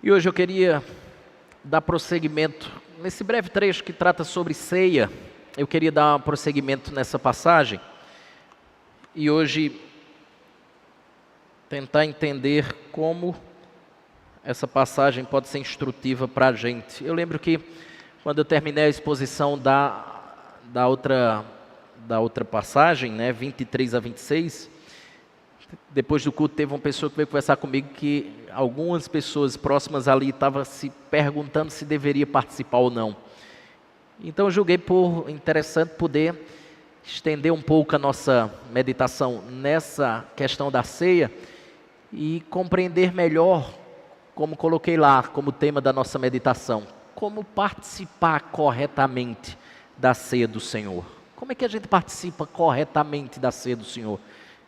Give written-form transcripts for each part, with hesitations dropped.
E hoje eu queria dar prosseguimento, nesse breve trecho que trata sobre ceia, eu queria dar prosseguimento nessa passagem, e hoje tentar entender como essa passagem pode ser instrutiva para a gente. Eu lembro que quando eu terminei a exposição da outra passagem, 23 a 26, depois do culto teve uma pessoa que veio conversar comigo que algumas pessoas próximas ali estavam se perguntando se deveria participar ou não. Então eu julguei por interessante poder estender um pouco a nossa meditação nessa questão da ceia e compreender melhor, como coloquei lá como tema da nossa meditação, como participar corretamente da ceia do Senhor. Como é que a gente participa corretamente da ceia do Senhor?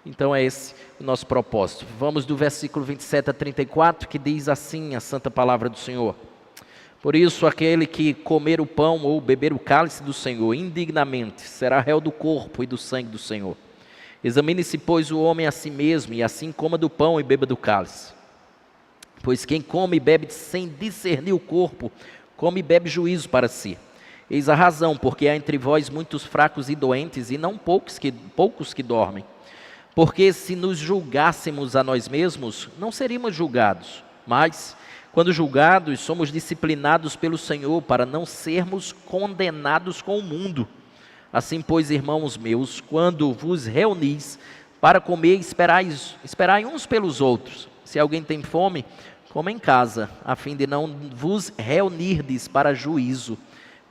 Então é esse o nosso propósito. Vamos do versículo 27 a 34, que diz assim a santa palavra do Senhor. Por isso, aquele que comer o pão ou beber o cálice do Senhor indignamente, será réu do corpo e do sangue do Senhor. Examine-se, pois, o homem a si mesmo, e assim coma do pão e beba do cálice. Pois quem come e bebe sem discernir o corpo, come e bebe juízo para si. Eis a razão, porque há entre vós muitos fracos e doentes, e não poucos que dormem. Porque se nos julgássemos a nós mesmos, não seríamos julgados. Mas, quando julgados, somos disciplinados pelo Senhor para não sermos condenados com o mundo. Assim, pois, irmãos meus, quando vos reunis para comer, esperai uns pelos outros. Se alguém tem fome, coma em casa, a fim de não vos reunirdes para juízo.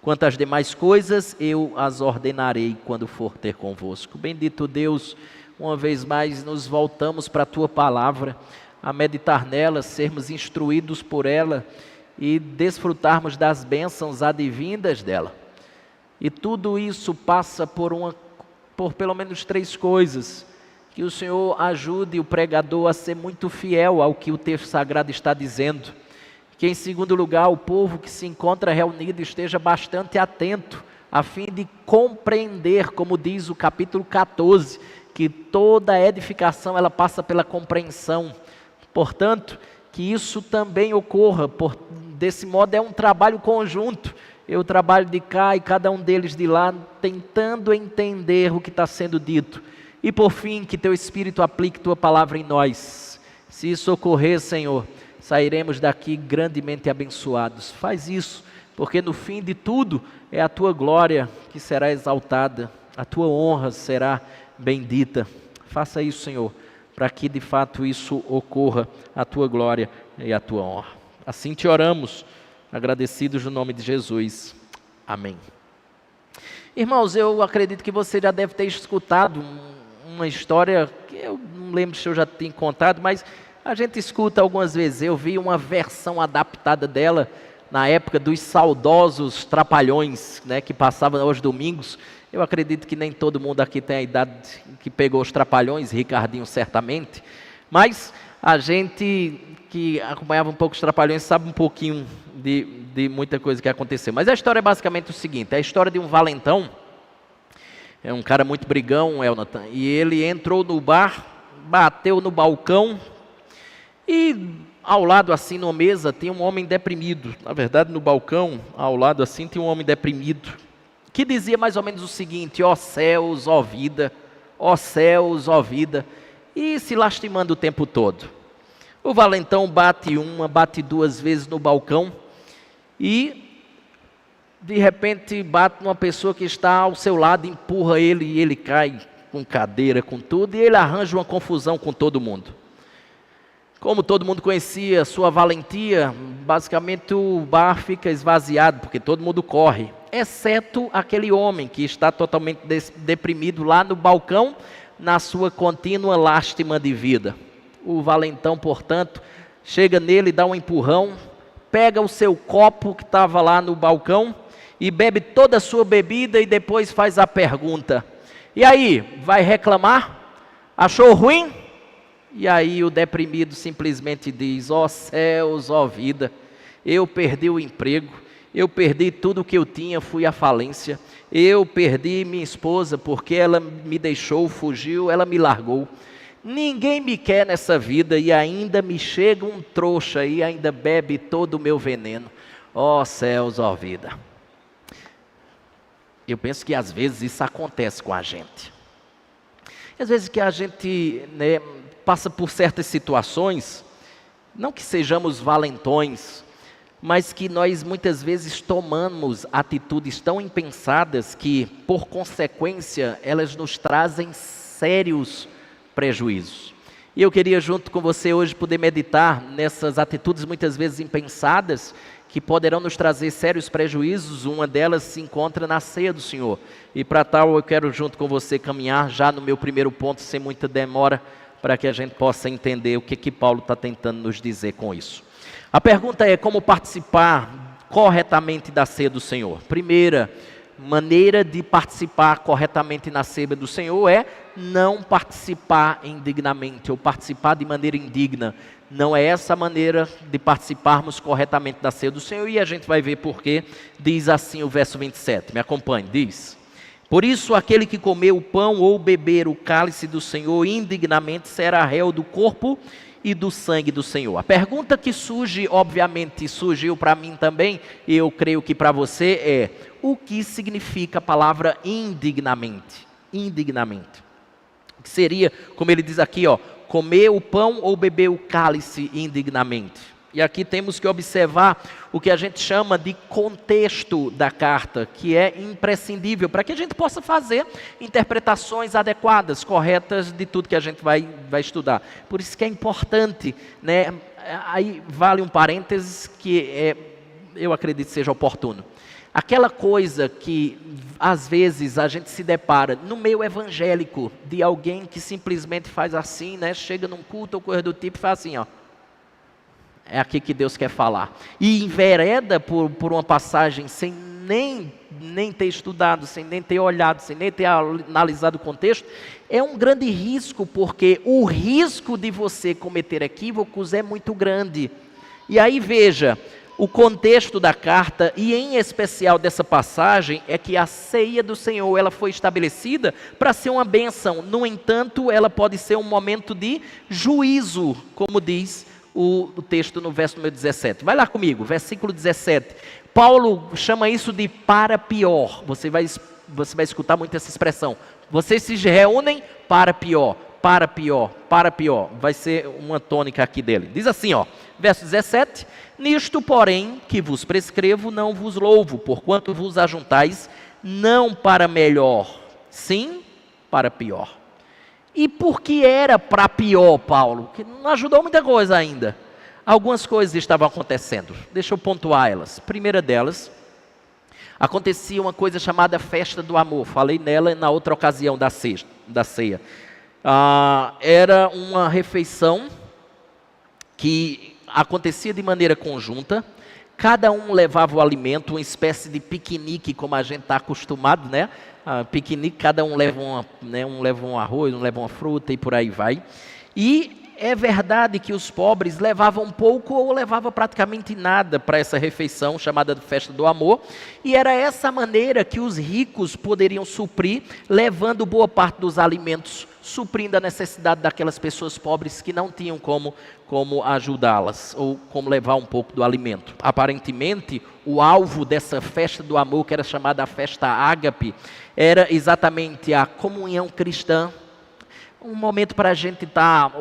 Quanto às demais coisas, eu as ordenarei quando for ter convosco. Bendito Deus, uma vez mais nos voltamos para a Tua Palavra, a meditar nela, sermos instruídos por ela e desfrutarmos das bênçãos advindas dela. E tudo isso passa por pelo menos 3 coisas. Que o Senhor ajude o pregador a ser muito fiel ao que o texto sagrado está dizendo. Que em segundo lugar, o povo que se encontra reunido esteja bastante atento, a fim de compreender, como diz o capítulo 14, que toda edificação ela passa pela compreensão. Portanto, que isso também ocorra, desse modo é um trabalho conjunto. Eu trabalho de cá e cada um deles de lá, tentando entender o que está sendo dito. E por fim, que Teu Espírito aplique Tua palavra em nós. Se isso ocorrer, Senhor, sairemos daqui grandemente abençoados. Faz isso, porque no fim de tudo é a Tua glória que será exaltada, a Tua honra será bendita. Faça isso, Senhor, para que de fato isso ocorra, a Tua glória e a Tua honra. Assim te oramos, agradecidos no nome de Jesus. Amém. Irmãos, eu acredito que você já deve ter escutado uma história que eu não lembro se eu já tinha contado, mas a gente escuta algumas vezes. Eu vi uma versão adaptada dela na época dos saudosos Trapalhões, que passavam aos domingos. Eu acredito que nem todo mundo aqui tem a idade que pegou os Trapalhões, Ricardinho certamente, mas a gente que acompanhava um pouco os Trapalhões sabe um pouquinho de muita coisa que aconteceu. Mas a história é basicamente o seguinte: é a história de um valentão, é um cara muito brigão, Elnatan, e ele entrou no bar, bateu no balcão e ao lado assim numa mesa tinha um homem deprimido. Na verdade no balcão, ao lado assim tinha um homem deprimido, que dizia mais ou menos o seguinte: ó céus, ó vida, ó céus, ó vida, e se lastimando o tempo todo. O valentão bate 2 vezes no balcão e de repente bate numa pessoa que está ao seu lado, empurra ele e ele cai com cadeira, com tudo, e ele arranja uma confusão com todo mundo. Como todo mundo conhecia sua valentia, basicamente o bar fica esvaziado, porque todo mundo corre, exceto aquele homem que está totalmente deprimido lá no balcão, na sua contínua lástima de vida. O valentão, portanto, chega nele, dá um empurrão, pega o seu copo que estava lá no balcão e bebe toda a sua bebida e depois faz a pergunta: e aí, vai reclamar? Achou ruim? E aí o deprimido simplesmente diz: ó céus, ó vida, eu perdi o emprego, eu perdi tudo o que eu tinha, fui à falência, eu perdi minha esposa porque ela me deixou, fugiu, ela me largou. Ninguém me quer nessa vida e ainda me chega um trouxa e ainda bebe todo o meu veneno. Ó céus, ó vida. Eu penso que às vezes isso acontece com a gente. Às vezes que a gente, né, passa por certas situações, não que sejamos valentões, mas que nós muitas vezes tomamos atitudes tão impensadas que, por consequência, elas nos trazem sérios prejuízos. E eu queria junto com você hoje poder meditar nessas atitudes muitas vezes impensadas, que poderão nos trazer sérios prejuízos. Uma delas se encontra na ceia do Senhor. E para tal eu quero junto com você caminhar já no meu primeiro ponto, sem muita demora, para que a gente possa entender o que Paulo está tentando nos dizer com isso. A pergunta é: como participar corretamente da ceia do Senhor? Primeira maneira de participar corretamente na ceia do Senhor é não participar indignamente, ou participar de maneira indigna. Não é essa a maneira de participarmos corretamente da ceia do Senhor, e a gente vai ver por quê. Diz assim o verso 27, me acompanhe, diz: por isso aquele que comer o pão ou beber o cálice do Senhor indignamente será réu do corpo e do sangue do Senhor. A pergunta que surge, obviamente surgiu para mim também, e eu creio que para você é: o que significa a palavra indignamente? Indignamente. Que seria, como ele diz aqui, comer o pão ou beber o cálice indignamente. E aqui temos que observar o que a gente chama de contexto da carta, que é imprescindível para que a gente possa fazer interpretações adequadas, corretas de tudo que a gente vai estudar. Por isso que é importante, né? Aí vale um parênteses que eu acredito seja oportuno. Aquela coisa que às vezes a gente se depara no meio evangélico, de alguém que simplesmente faz assim, né? Chega num culto ou coisa do tipo e faz assim, é aqui que Deus quer falar. E envereda por uma passagem sem nem ter estudado, sem nem ter olhado, sem nem ter analisado o contexto. É um grande risco, porque o risco de você cometer equívocos é muito grande. E aí veja, o contexto da carta, e em especial dessa passagem, é que a ceia do Senhor, ela foi estabelecida para ser uma bênção. No entanto, ela pode ser um momento de juízo, como diz o texto no verso número 17. Vai lá comigo, versículo 17. Paulo chama isso de para pior. Você vai escutar muito essa expressão. Vocês se reúnem para pior, para pior, para pior. Vai ser uma tônica aqui dele. Diz assim, verso 17. Nisto, porém, que vos prescrevo, não vos louvo, porquanto vos ajuntais, não para melhor, sim para pior. E por que era para pior, Paulo? Que não ajudou muita coisa ainda. Algumas coisas estavam acontecendo. Deixa eu pontuar elas. Primeira delas, acontecia uma coisa chamada festa do amor. Falei nela na outra ocasião da ceia. Era uma refeição que acontecia de maneira conjunta. Cada um levava o alimento, uma espécie de piquenique, como a gente está acostumado, né? Piquenique, cada um leva um leva um arroz, um leva uma fruta e por aí vai. E é verdade que os pobres levavam pouco ou levavam praticamente nada para essa refeição chamada de festa do amor. E era essa maneira que os ricos poderiam suprir, levando boa parte dos alimentos, suprindo a necessidade daquelas pessoas pobres que não tinham como ajudá-las, ou como levar um pouco do alimento. Aparentemente, o alvo dessa festa do amor, que era chamada a festa ágape, era exatamente a comunhão cristã, um momento para a gente estar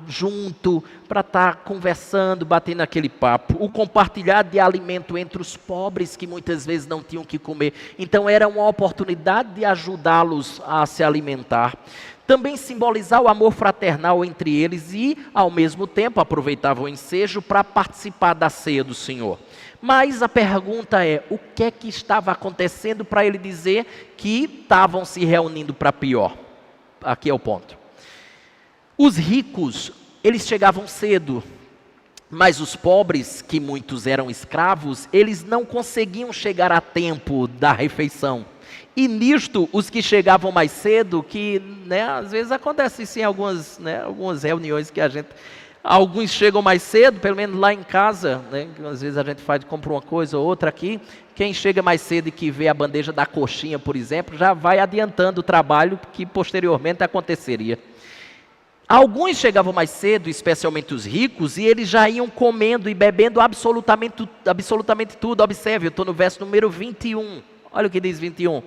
junto, para estar conversando, batendo aquele papo, o compartilhar de alimento entre os pobres que muitas vezes não tinham o que comer. Então era uma oportunidade de ajudá-los a se alimentar. Também simbolizar o amor fraternal entre eles e, ao mesmo tempo, aproveitava o ensejo para participar da ceia do Senhor. Mas a pergunta é, o que é que estava acontecendo para ele dizer que estavam se reunindo para pior? Aqui é o ponto. Os ricos, eles chegavam cedo, mas os pobres, que muitos eram escravos, eles não conseguiam chegar a tempo da refeição. E nisto, os que chegavam mais cedo, que às vezes acontece isso em algumas reuniões que alguns chegam mais cedo, pelo menos lá em casa, às vezes a gente compra uma coisa ou outra aqui, quem chega mais cedo e que vê a bandeja da coxinha, por exemplo, já vai adiantando o trabalho que posteriormente aconteceria. Alguns chegavam mais cedo, especialmente os ricos, e eles já iam comendo e bebendo absolutamente tudo. Observe, eu estou no verso número 21. Olha o que diz 21.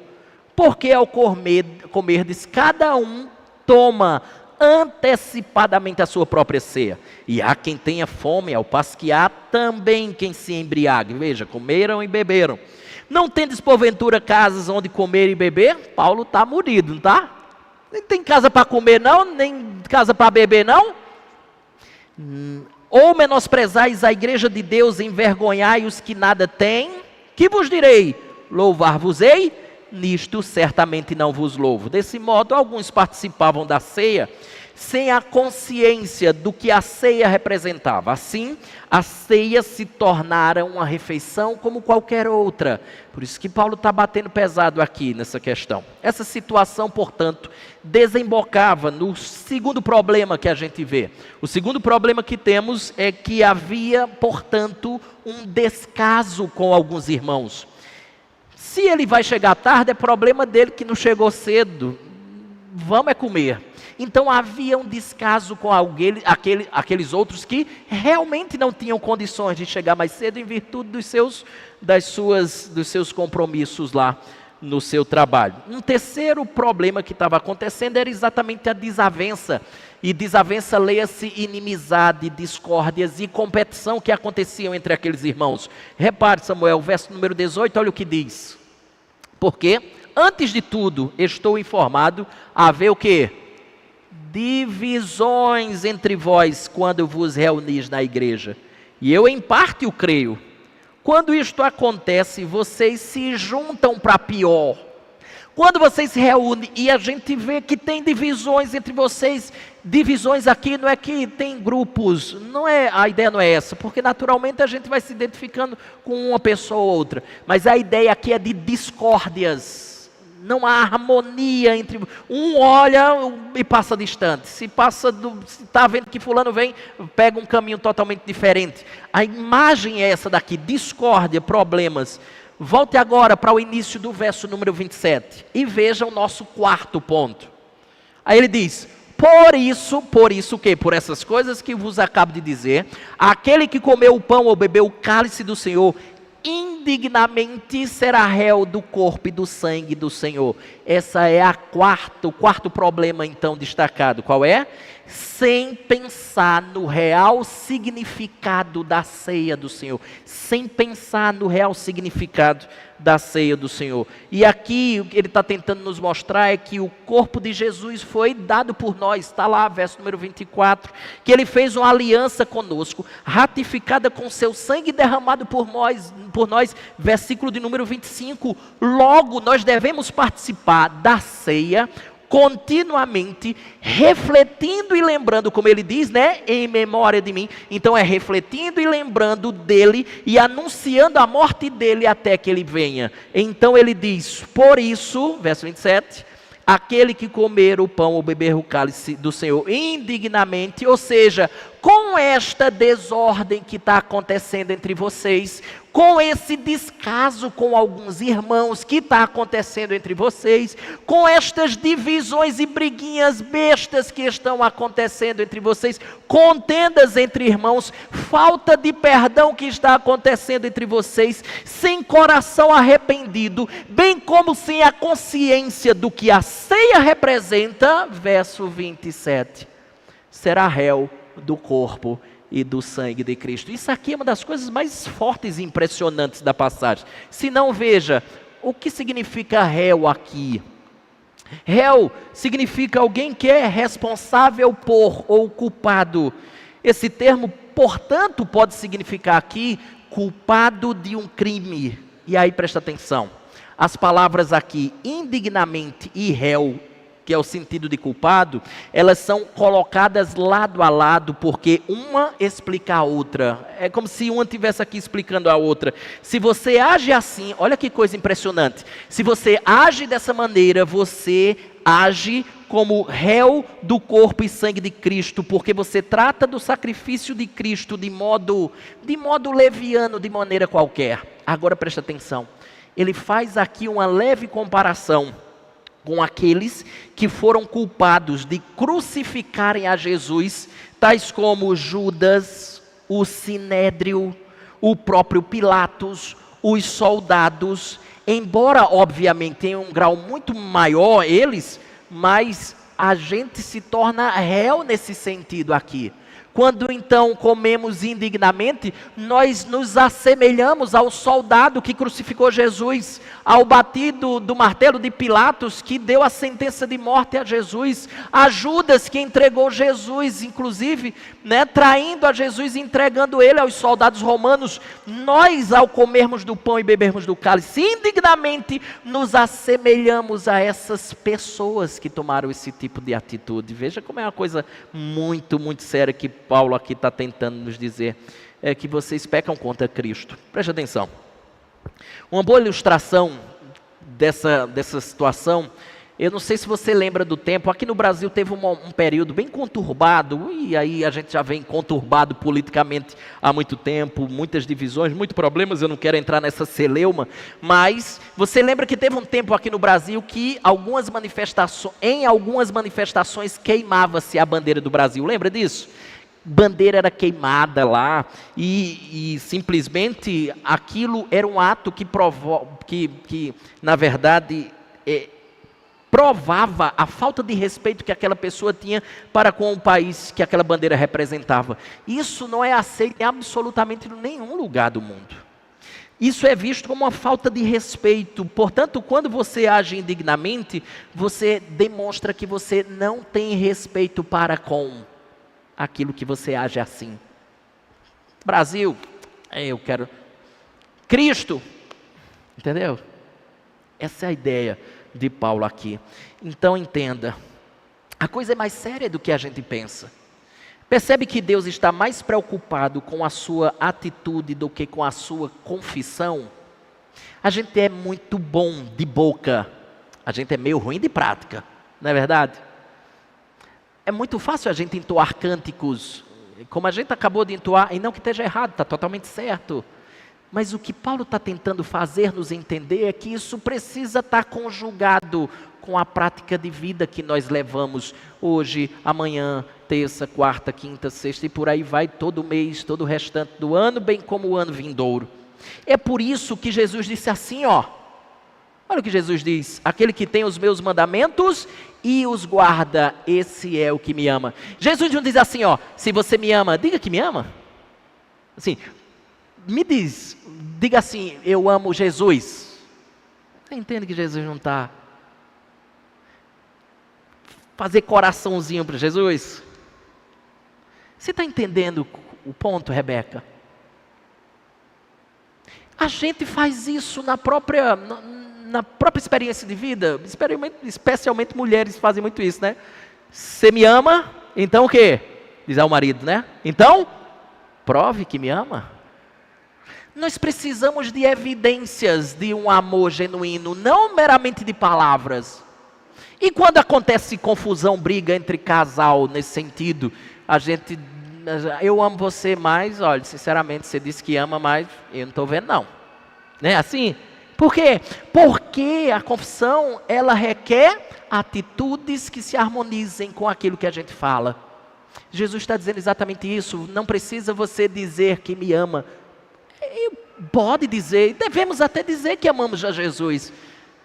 Porque ao comerdes, cada um toma antecipadamente a sua própria ceia. E há quem tenha fome, ao passo que há também quem se embriague. Veja, comeram e beberam. Não tendes porventura casas onde comer e beber? Paulo está murido, não está? Nem tem casa para comer não, nem casa para beber não. Ou menosprezais a igreja de Deus, envergonhai os que nada têm? Que vos direi? Louvar-vos-ei? Nisto certamente não vos louvo. Desse modo, alguns participavam da ceia sem a consciência do que a ceia representava. Assim, a ceia se tornara uma refeição como qualquer outra. Por isso que Paulo está batendo pesado aqui nessa questão. Essa situação, portanto, desembocava no segundo problema que a gente vê. O segundo problema que temos é que havia, portanto, um descaso com alguns irmãos. Se ele vai chegar tarde, é problema dele que não chegou cedo. Vamos é comer. Então havia um descaso com aqueles outros que realmente não tinham condições de chegar mais cedo em virtude dos seus compromissos lá no seu trabalho. Um terceiro problema que estava acontecendo era exatamente a desavença. E desavença, leia-se inimizade, discórdias e competição que aconteciam entre aqueles irmãos. Repare, Samuel, verso número 18, olha o que diz. Porque, antes de tudo, estou informado a haver o quê? Divisões entre vós quando vos reunis na igreja. E eu em parte o creio. Quando isto acontece, vocês se juntam para pior. Quando vocês se reúnem e a gente vê que tem divisões entre vocês, divisões aqui não é que tem grupos, a ideia não é essa, porque naturalmente a gente vai se identificando com uma pessoa ou outra, mas a ideia aqui é de discórdias, não há harmonia entre, um olha e passa distante, se está vendo que fulano vem, pega um caminho totalmente diferente, a imagem é essa daqui, discórdia, problemas. Volte agora para o início do verso número 27 e veja o nosso quarto ponto. Aí ele diz, por isso o quê? Por essas coisas que vos acabo de dizer, aquele que comeu o pão ou bebeu o cálice do Senhor, indignamente será réu do corpo e do sangue do Senhor. Essa é o quarto problema então destacado. Qual é? Sem pensar no real significado da ceia do Senhor. Sem pensar no real significado da ceia do Senhor. E aqui o que ele está tentando nos mostrar é que o corpo de Jesus foi dado por nós. Está lá, verso número 24. Que ele fez uma aliança conosco, ratificada com seu sangue derramado por nós. Versículo de número 25. Logo nós devemos participar da ceia continuamente, refletindo e lembrando, como ele diz, né, em memória de mim. Então é refletindo e lembrando dele e anunciando a morte dele até que ele venha. Então ele diz, por isso, verso 27, aquele que comer o pão ou beber o cálice do Senhor indignamente, ou seja, com esta desordem que está acontecendo entre vocês, com esse descaso com alguns irmãos que está acontecendo entre vocês, com estas divisões e briguinhas bestas que estão acontecendo entre vocês, contendas entre irmãos, falta de perdão que está acontecendo entre vocês, sem coração arrependido, bem como sem a consciência do que a ceia representa, verso 27, será réu do corpo e do sangue de Cristo. Isso aqui é uma das coisas mais fortes e impressionantes da passagem. Se não, veja, o que significa réu aqui? Réu significa alguém que é responsável por ou culpado. Esse termo, portanto, pode significar aqui culpado de um crime. E aí presta atenção, as palavras aqui indignamente e réu, que é o sentido de culpado, elas são colocadas lado a lado, porque uma explica a outra. É como se uma estivesse aqui explicando a outra. Se você age assim, olha que coisa impressionante. Se você age dessa maneira, você age como réu do corpo e sangue de Cristo, porque você trata do sacrifício de Cristo de modo leviano, de maneira qualquer. Agora presta atenção. Ele faz aqui uma leve comparação com aqueles que foram culpados de crucificarem a Jesus, tais como Judas, o Sinédrio, o próprio Pilatos, os soldados, embora obviamente em um grau muito maior eles, mas a gente se torna réu nesse sentido aqui. Quando então comemos indignamente, nós nos assemelhamos ao soldado que crucificou Jesus, ao batido do martelo de Pilatos, que deu a sentença de morte a Jesus, a Judas que entregou Jesus, inclusive, traindo a Jesus e entregando ele aos soldados romanos. Nós, ao comermos do pão e bebermos do cálice, indignamente nos assemelhamos a essas pessoas que tomaram esse tipo de atitude. Veja como é uma coisa muito, muito séria que Paulo aqui está tentando nos dizer, é que vocês pecam contra Cristo. Preste atenção. Uma boa ilustração dessa situação, eu não sei se você lembra do tempo, aqui no Brasil teve um período bem conturbado, e aí a gente já vem conturbado politicamente há muito tempo, muitas divisões, muitos problemas, eu não quero entrar nessa celeuma, mas você lembra que teve um tempo aqui no Brasil que em algumas manifestações queimava-se a bandeira do Brasil, lembra disso? Bandeira era queimada lá, e simplesmente aquilo era um ato que na verdade, provava a falta de respeito que aquela pessoa tinha para com o país que aquela bandeira representava. Isso não é aceito em absolutamente nenhum lugar do mundo. Isso é visto como uma falta de respeito. Portanto, quando você age indignamente, você demonstra que você não tem respeito para com aquilo que você age assim. Brasil, eu quero Cristo, entendeu? Essa é a ideia de Paulo aqui. Então entenda, a coisa é mais séria do que a gente pensa. Percebe que Deus está mais preocupado com a sua atitude do que com a sua confissão? A gente é muito bom de boca, a gente é meio ruim de prática, não é verdade? É muito fácil a gente entoar cânticos, como a gente acabou de entoar, e não que esteja errado, está totalmente certo. Mas o que Paulo está tentando fazer nos entender é que isso precisa estar conjugado com a prática de vida que nós levamos hoje, amanhã, terça, quarta, quinta, sexta e por aí vai todo mês, todo o restante do ano, bem como o ano vindouro. É por isso que Jesus disse assim, olha o que Jesus diz: aquele que tem os meus mandamentos e os guarda, esse é o que me ama. Jesus não diz assim, se você me ama, diga que me ama. Assim, diga assim, eu amo Jesus. Você entende que Jesus não está fazer coraçãozinho para Jesus? Você está entendendo o ponto, Rebeca? A gente faz isso na própria experiência de vida, especialmente mulheres fazem muito isso, né? Você me ama, então o quê? Diz ao marido, né? Então, prove que me ama. Nós precisamos de evidências de um amor genuíno, não meramente de palavras. E quando acontece confusão, briga entre casal nesse sentido, eu amo você, mas, olha, sinceramente, você disse que ama, mas eu não estou vendo não. Não é assim? Por quê? Porque a confissão, ela requer atitudes que se harmonizem com aquilo que a gente fala. Jesus está dizendo exatamente isso. Não precisa você dizer que me ama. Pode dizer, devemos até dizer que amamos a Jesus,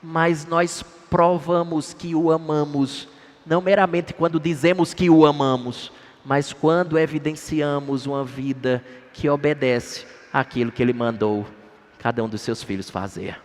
mas nós provamos que o amamos, não meramente quando dizemos que o amamos, mas quando evidenciamos uma vida que obedece àquilo que Ele mandou cada um dos seus filhos fazer.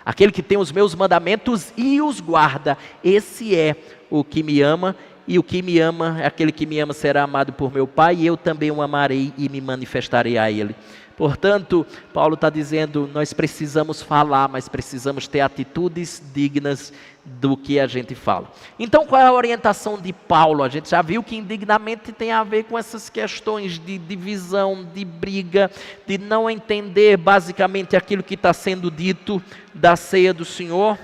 Aquele que tem os meus mandamentos e os guarda, esse é o que me ama, e o que me ama, aquele que me ama será amado por meu Pai, e eu também o amarei e me manifestarei a Ele. Portanto, Paulo está dizendo, nós precisamos falar, mas precisamos ter atitudes dignas do que a gente fala. Então, qual é a orientação de Paulo? A gente já viu que indignamente tem a ver com essas questões de divisão, de briga, de não entender basicamente aquilo que está sendo dito da ceia do Senhor,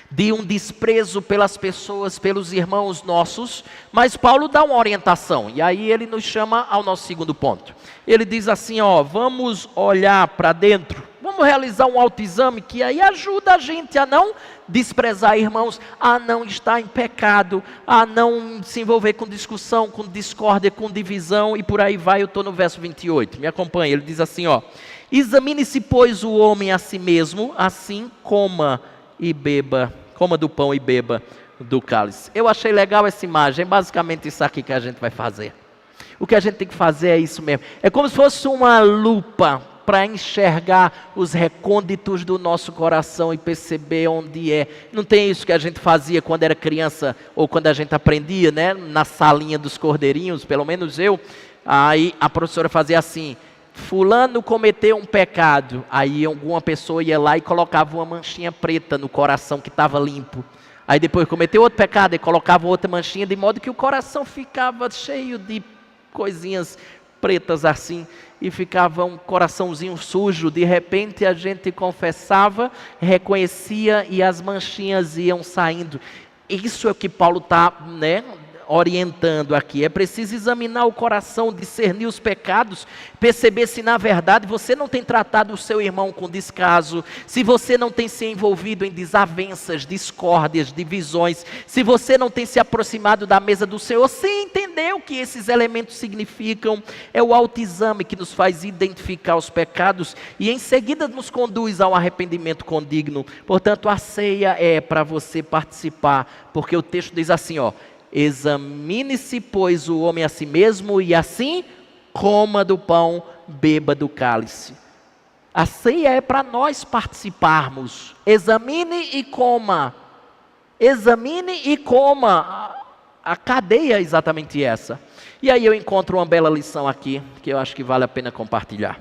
de um desprezo pelas pessoas, pelos irmãos nossos, mas Paulo dá uma orientação, e aí ele nos chama ao nosso segundo ponto. Ele diz assim, vamos olhar para dentro, vamos vamos realizar um autoexame que aí ajuda a gente a não desprezar irmãos, a não estar em pecado, a não se envolver com discussão, com discórdia, com divisão e por aí vai. Eu estou no verso 28, me acompanha, ele diz assim, ó: examine-se, pois, o homem a si mesmo, assim coma do pão e beba do cálice. Eu achei legal essa imagem, é basicamente isso aqui que a gente vai fazer. O que a gente tem que fazer é isso mesmo, é como se fosse uma lupa para enxergar os recônditos do nosso coração e perceber onde é. Não tem isso que a gente fazia quando era criança, ou quando a gente aprendia, né? Na salinha dos cordeirinhos, pelo menos eu, aí a professora fazia assim: fulano cometeu um pecado, aí alguma pessoa ia lá e colocava uma manchinha preta no coração que estava limpo. Aí depois cometeu outro pecado e colocava outra manchinha, de modo que o coração ficava cheio de coisinhas pretas assim, e ficava um coraçãozinho sujo. De repente a gente confessava, reconhecia e as manchinhas iam saindo. Isso é o que Paulo está, orientando aqui. É preciso examinar o coração, discernir os pecados, perceber se na verdade você não tem tratado o seu irmão com descaso, se você não tem se envolvido em desavenças, discórdias, divisões, se você não tem se aproximado da mesa do Senhor, sem entender o que esses elementos significam. É o autoexame que nos faz identificar os pecados e em seguida nos conduz ao arrependimento condigno. Portanto, a ceia é para você participar, porque o texto diz assim, ó: examine-se, pois, o homem a si mesmo, e assim coma do pão, beba do cálice. A ceia é para nós participarmos. Examine e coma. Examine e coma. A cadeia é exatamente essa. E aí eu encontro uma bela lição aqui, que eu acho que vale a pena compartilhar.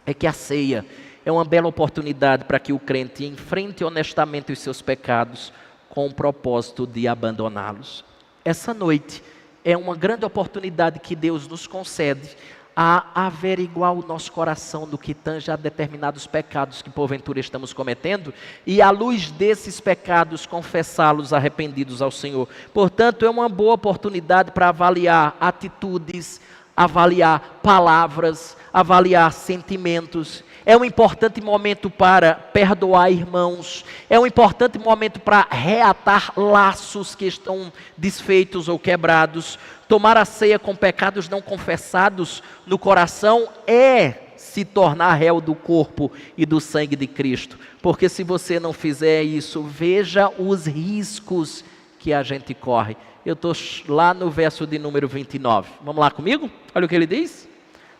É que a ceia é uma bela oportunidade para que o crente enfrente honestamente os seus pecados, com o propósito de abandoná-los. Essa noite é uma grande oportunidade que Deus nos concede a averiguar o nosso coração no que tange a determinados pecados que porventura estamos cometendo e, à luz desses pecados, confessá-los arrependidos ao Senhor. Portanto, é uma boa oportunidade para avaliar atitudes, avaliar palavras, avaliar sentimentos. É um importante momento para perdoar irmãos. É um importante momento para reatar laços que estão desfeitos ou quebrados. Tomar a ceia com pecados não confessados no coração é se tornar réu do corpo e do sangue de Cristo. Porque se você não fizer isso, veja os riscos que a gente corre. Eu estou lá no verso de número 29. Vamos lá comigo? Olha o que ele diz.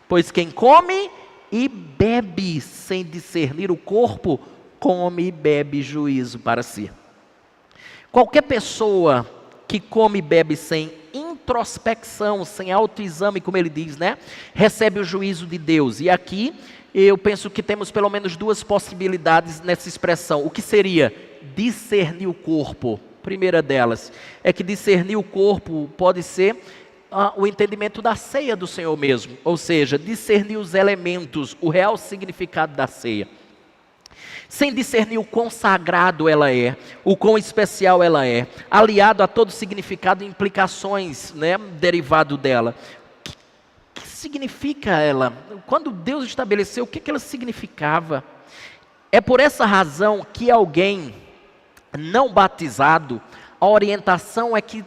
Pois quem come e bebe sem discernir o corpo, come e bebe juízo para si. Qualquer pessoa que come e bebe sem introspecção, sem autoexame, como ele diz, recebe o juízo de Deus. E aqui eu penso que temos pelo menos duas possibilidades nessa expressão. O que seria discernir o corpo? Primeira delas é que discernir o corpo pode ser o entendimento da ceia do Senhor mesmo, ou seja, discernir os elementos, o real significado da ceia. Sem discernir o quão sagrado ela é, o quão especial ela é, aliado a todo significado e implicações derivado dela. O que significa ela? Quando Deus estabeleceu, o que ela significava? É por essa razão que alguém não batizado, a orientação é que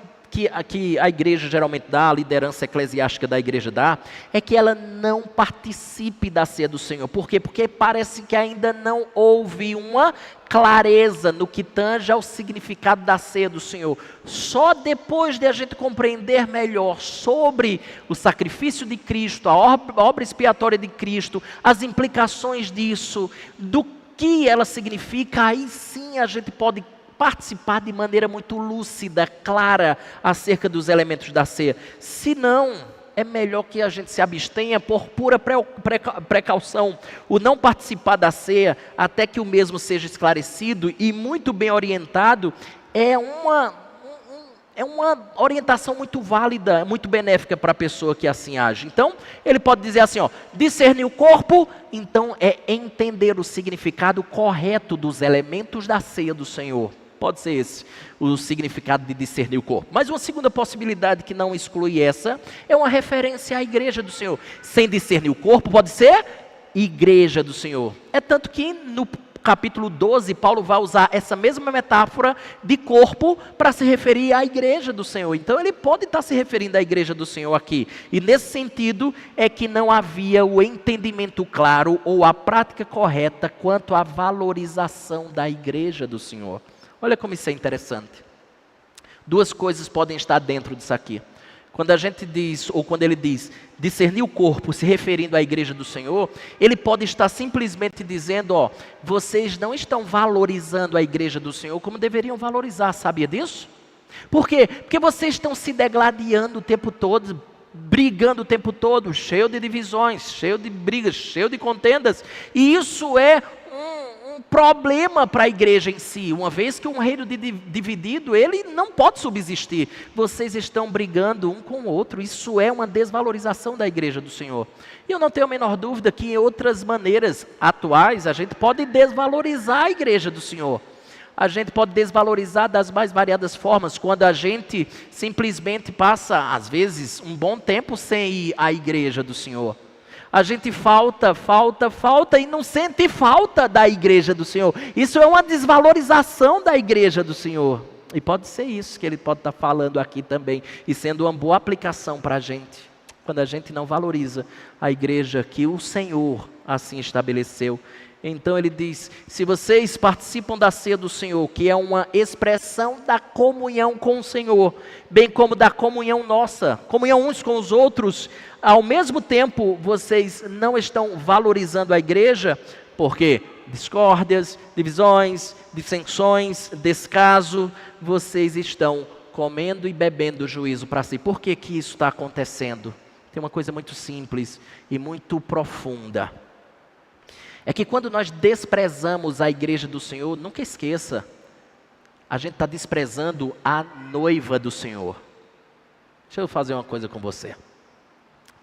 a igreja geralmente dá, a liderança eclesiástica da igreja dá, é que ela não participe da ceia do Senhor. Por quê? Porque parece que ainda não houve uma clareza no que tange ao significado da ceia do Senhor. Só depois de a gente compreender melhor sobre o sacrifício de Cristo, a obra expiatória de Cristo, as implicações disso, do que ela significa, aí sim a gente pode participar de maneira muito lúcida, clara, acerca dos elementos da ceia. Se não, é melhor que a gente se abstenha por pura precaução. O não participar da ceia, até que o mesmo seja esclarecido e muito bem orientado, é uma orientação muito válida, muito benéfica para a pessoa que assim age. Então, ele pode dizer assim, discernir o corpo, então é entender o significado correto dos elementos da ceia do Senhor. Pode ser esse o significado de discernir o corpo. Mas uma segunda possibilidade que não exclui essa, é uma referência à igreja do Senhor. Sem discernir o corpo, pode ser igreja do Senhor. É tanto que no capítulo 12, Paulo vai usar essa mesma metáfora de corpo para se referir à igreja do Senhor. Então ele pode estar se referindo à igreja do Senhor aqui. E nesse sentido é que não havia o entendimento claro ou a prática correta quanto à valorização da igreja do Senhor. Olha como isso é interessante. Duas coisas podem estar dentro disso aqui. Quando a gente diz, ou quando ele diz, discernir o corpo, se referindo à igreja do Senhor, ele pode estar simplesmente dizendo, ó, vocês não estão valorizando a igreja do Senhor como deveriam valorizar, sabia disso? Por quê? Porque vocês estão se degladiando o tempo todo, brigando o tempo todo, cheio de divisões, cheio de brigas, cheio de contendas, e isso é um problema para a igreja em si, uma vez que um reino dividido, ele não pode subsistir. Vocês estão brigando um com o outro, isso é uma desvalorização da igreja do Senhor. E eu não tenho a menor dúvida que em outras maneiras atuais, a gente pode desvalorizar a igreja do Senhor. A gente pode desvalorizar das mais variadas formas, quando a gente simplesmente passa, às vezes, um bom tempo sem ir à igreja do Senhor. A gente falta e não sente falta da igreja do Senhor. Isso é uma desvalorização da igreja do Senhor. E pode ser isso que ele pode estar falando aqui também, e sendo uma boa aplicação para a gente. Quando a gente não valoriza a igreja que o Senhor assim estabeleceu. Então ele diz, se vocês participam da ceia do Senhor, que é uma expressão da comunhão com o Senhor, bem como da comunhão nossa, comunhão uns com os outros, ao mesmo tempo vocês não estão valorizando a igreja, porque discórdias, divisões, dissensões, descaso, vocês estão comendo e bebendo juízo para si. Por que que isso está acontecendo? Tem uma coisa muito simples e muito profunda. É que quando nós desprezamos a igreja do Senhor, nunca esqueça, a gente está desprezando a noiva do Senhor. Deixa eu fazer uma coisa com você.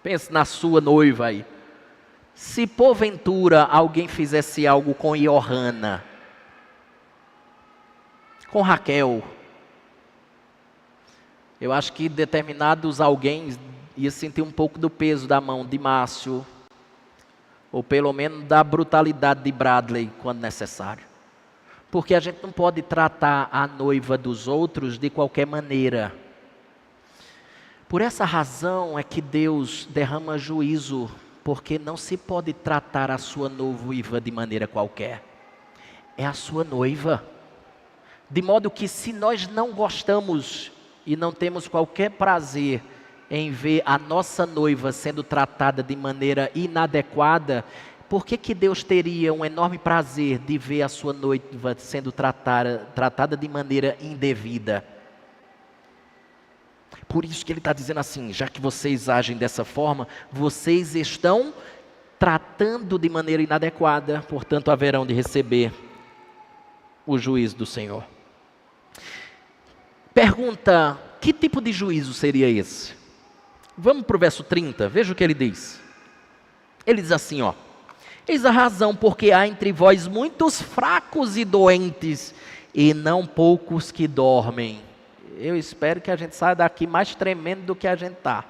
Pense na sua noiva aí. Se porventura alguém fizesse algo com Johanna, com Raquel, eu acho que determinados alguém ia sentir um pouco do peso da mão de Márcio, ou pelo menos da brutalidade de Bradley, quando necessário. Porque a gente não pode tratar a noiva dos outros de qualquer maneira. Por essa razão é que Deus derrama juízo, porque não se pode tratar a sua noiva de maneira qualquer. É a sua noiva. De modo que se nós não gostamos e não temos qualquer prazer em ver a nossa noiva sendo tratada de maneira inadequada, por que que Deus teria um enorme prazer de ver a sua noiva sendo tratada de maneira indevida? Por isso que ele está dizendo assim, já que vocês agem dessa forma, vocês estão tratando de maneira inadequada, portanto haverão de receber o juízo do Senhor. Pergunta, que tipo de juízo seria esse? Vamos para o verso 30, veja o que ele diz. Ele diz assim, ó: eis a razão porque há entre vós muitos fracos e doentes, e não poucos que dormem. Eu espero que a gente saia daqui mais tremendo do que a gente está.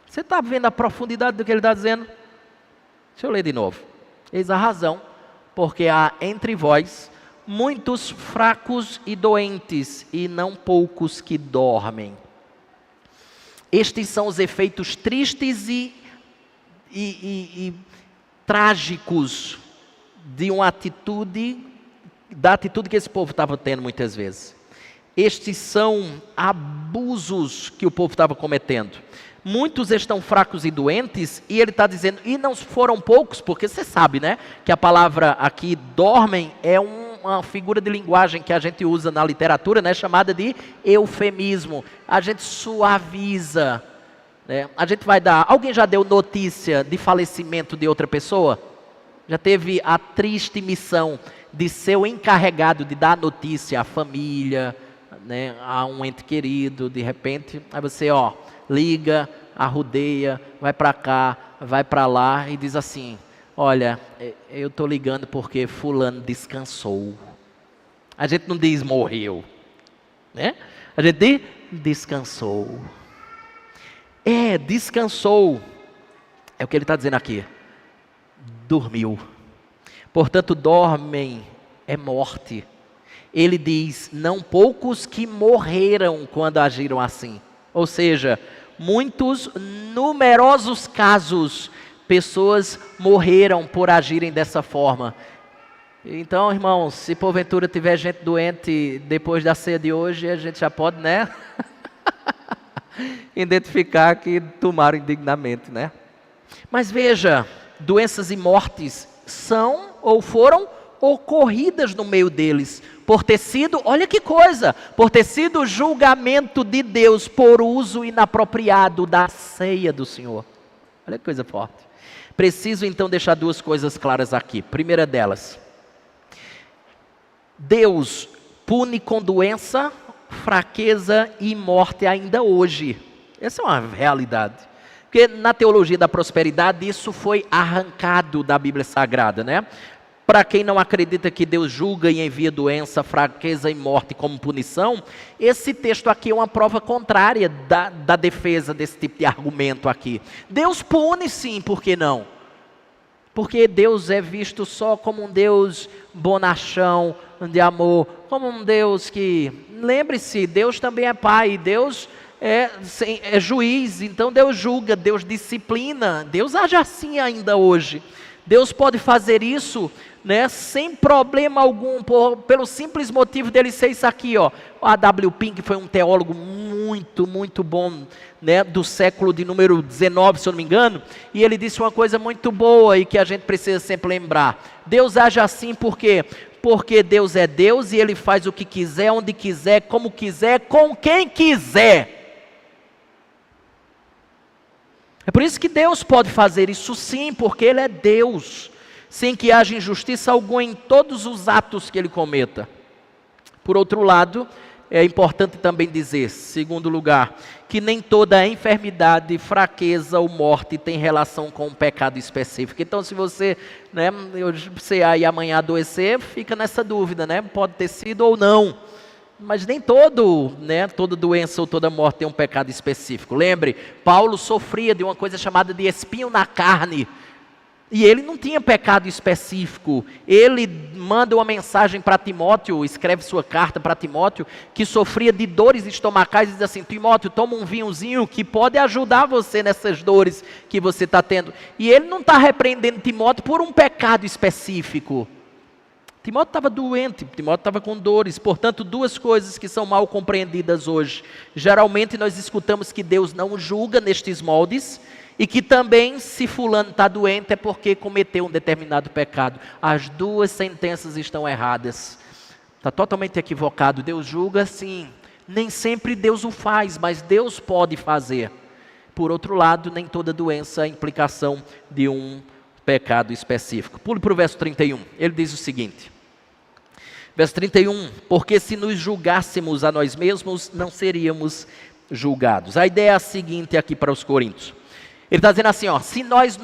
Você está vendo a profundidade do que ele está dizendo? Deixa eu ler de novo. Eis a razão porque há entre vós muitos fracos e doentes, e não poucos que dormem. Estes são os efeitos tristes e trágicos de uma atitude, da atitude que esse povo estava tendo muitas vezes. Estes são abusos que o povo estava cometendo. Muitos estão fracos e doentes, e ele está dizendo, e não foram poucos, porque você sabe, né, que a palavra aqui, dormem, é uma figura de linguagem que a gente usa na literatura, né, chamada de eufemismo. A gente suaviza, né? A gente vai dar... Alguém já deu notícia de falecimento de outra pessoa? Já teve a triste missão de ser o encarregado de dar notícia à família, né, a um ente querido, de repente, aí você, ó, liga, arrodeia, vai para cá, vai para lá e diz assim: olha, eu estou ligando porque fulano descansou. A gente não diz morreu, né? A gente diz descansou. Descansou. É o que ele está dizendo aqui. dormiu. Portanto, dormem é morte. Ele diz, não poucos que morreram quando agiram assim. Ou seja, numerosos casos, pessoas morreram por agirem dessa forma. Então, irmãos, se porventura tiver gente doente depois da ceia de hoje, a gente já pode, né? Identificar que tomaram indignamente, né? Mas veja, doenças e mortes são ou foram ocorridas no meio deles, por ter sido, olha que coisa, por ter sido julgamento de Deus por uso inapropriado da ceia do Senhor. Olha que coisa forte. Preciso então deixar duas coisas claras aqui. Primeira delas, Deus pune com doença, fraqueza e morte ainda hoje. Essa é uma realidade. Porque na teologia da prosperidade isso foi arrancado da Bíblia Sagrada, né? Para quem não acredita que Deus julga e envia doença, fraqueza e morte como punição, esse texto aqui é uma prova contrária da defesa desse tipo de argumento aqui. Deus pune sim, por que não? Porque Deus é visto só como um Deus bonachão, de amor, como um Deus que, lembre-se, Deus também é Pai, Deus é juiz, então Deus julga, Deus disciplina, Deus age assim ainda hoje. Deus pode fazer isso, né, sem problema algum, pelo simples motivo dele ser isso aqui, ó. O A.W. Pink foi um teólogo muito bom, né, do século de número 19, se eu não me engano, e ele disse uma coisa muito boa e que a gente precisa sempre lembrar. Deus age assim por quê? Porque Deus é Deus e Ele faz o que quiser, onde quiser, como quiser, com quem quiser. É por isso que Deus pode fazer isso sim, porque Ele é Deus, sem que haja injustiça alguma em todos os atos que Ele cometa. Por outro lado, é importante também dizer, segundo lugar, que nem toda enfermidade, fraqueza ou morte tem relação com um pecado específico. Então, se você, né, você aí amanhã adoecer, fica nessa dúvida, né? Pode ter sido ou não. Mas nem toda doença ou toda morte tem um pecado específico. Lembre, Paulo sofria de uma coisa chamada de espinho na carne. E ele não tinha pecado específico. Ele manda uma mensagem para Timóteo, escreve sua carta para Timóteo, que sofria de dores estomacais e diz assim, Timóteo, toma um vinhozinho que pode ajudar você nessas dores que você está tendo. E ele não está repreendendo Timóteo por um pecado específico. Timóteo estava doente, Timóteo estava com dores. Portanto, duas coisas que são mal compreendidas hoje. Geralmente nós escutamos que Deus não julga nestes moldes, e que também, se fulano está doente, é porque cometeu um determinado pecado. As duas sentenças estão erradas. Está totalmente equivocado. Deus julga sim. Nem sempre Deus o faz, mas Deus pode fazer. Por outro lado, nem toda doença é implicação de um pecado específico. Pule para o verso 31. Ele diz o seguinte. Verso 31. Porque se nos julgássemos a nós mesmos, não seríamos julgados. A ideia é a seguinte aqui para os coríntios. Ele está dizendo assim, ó, se nós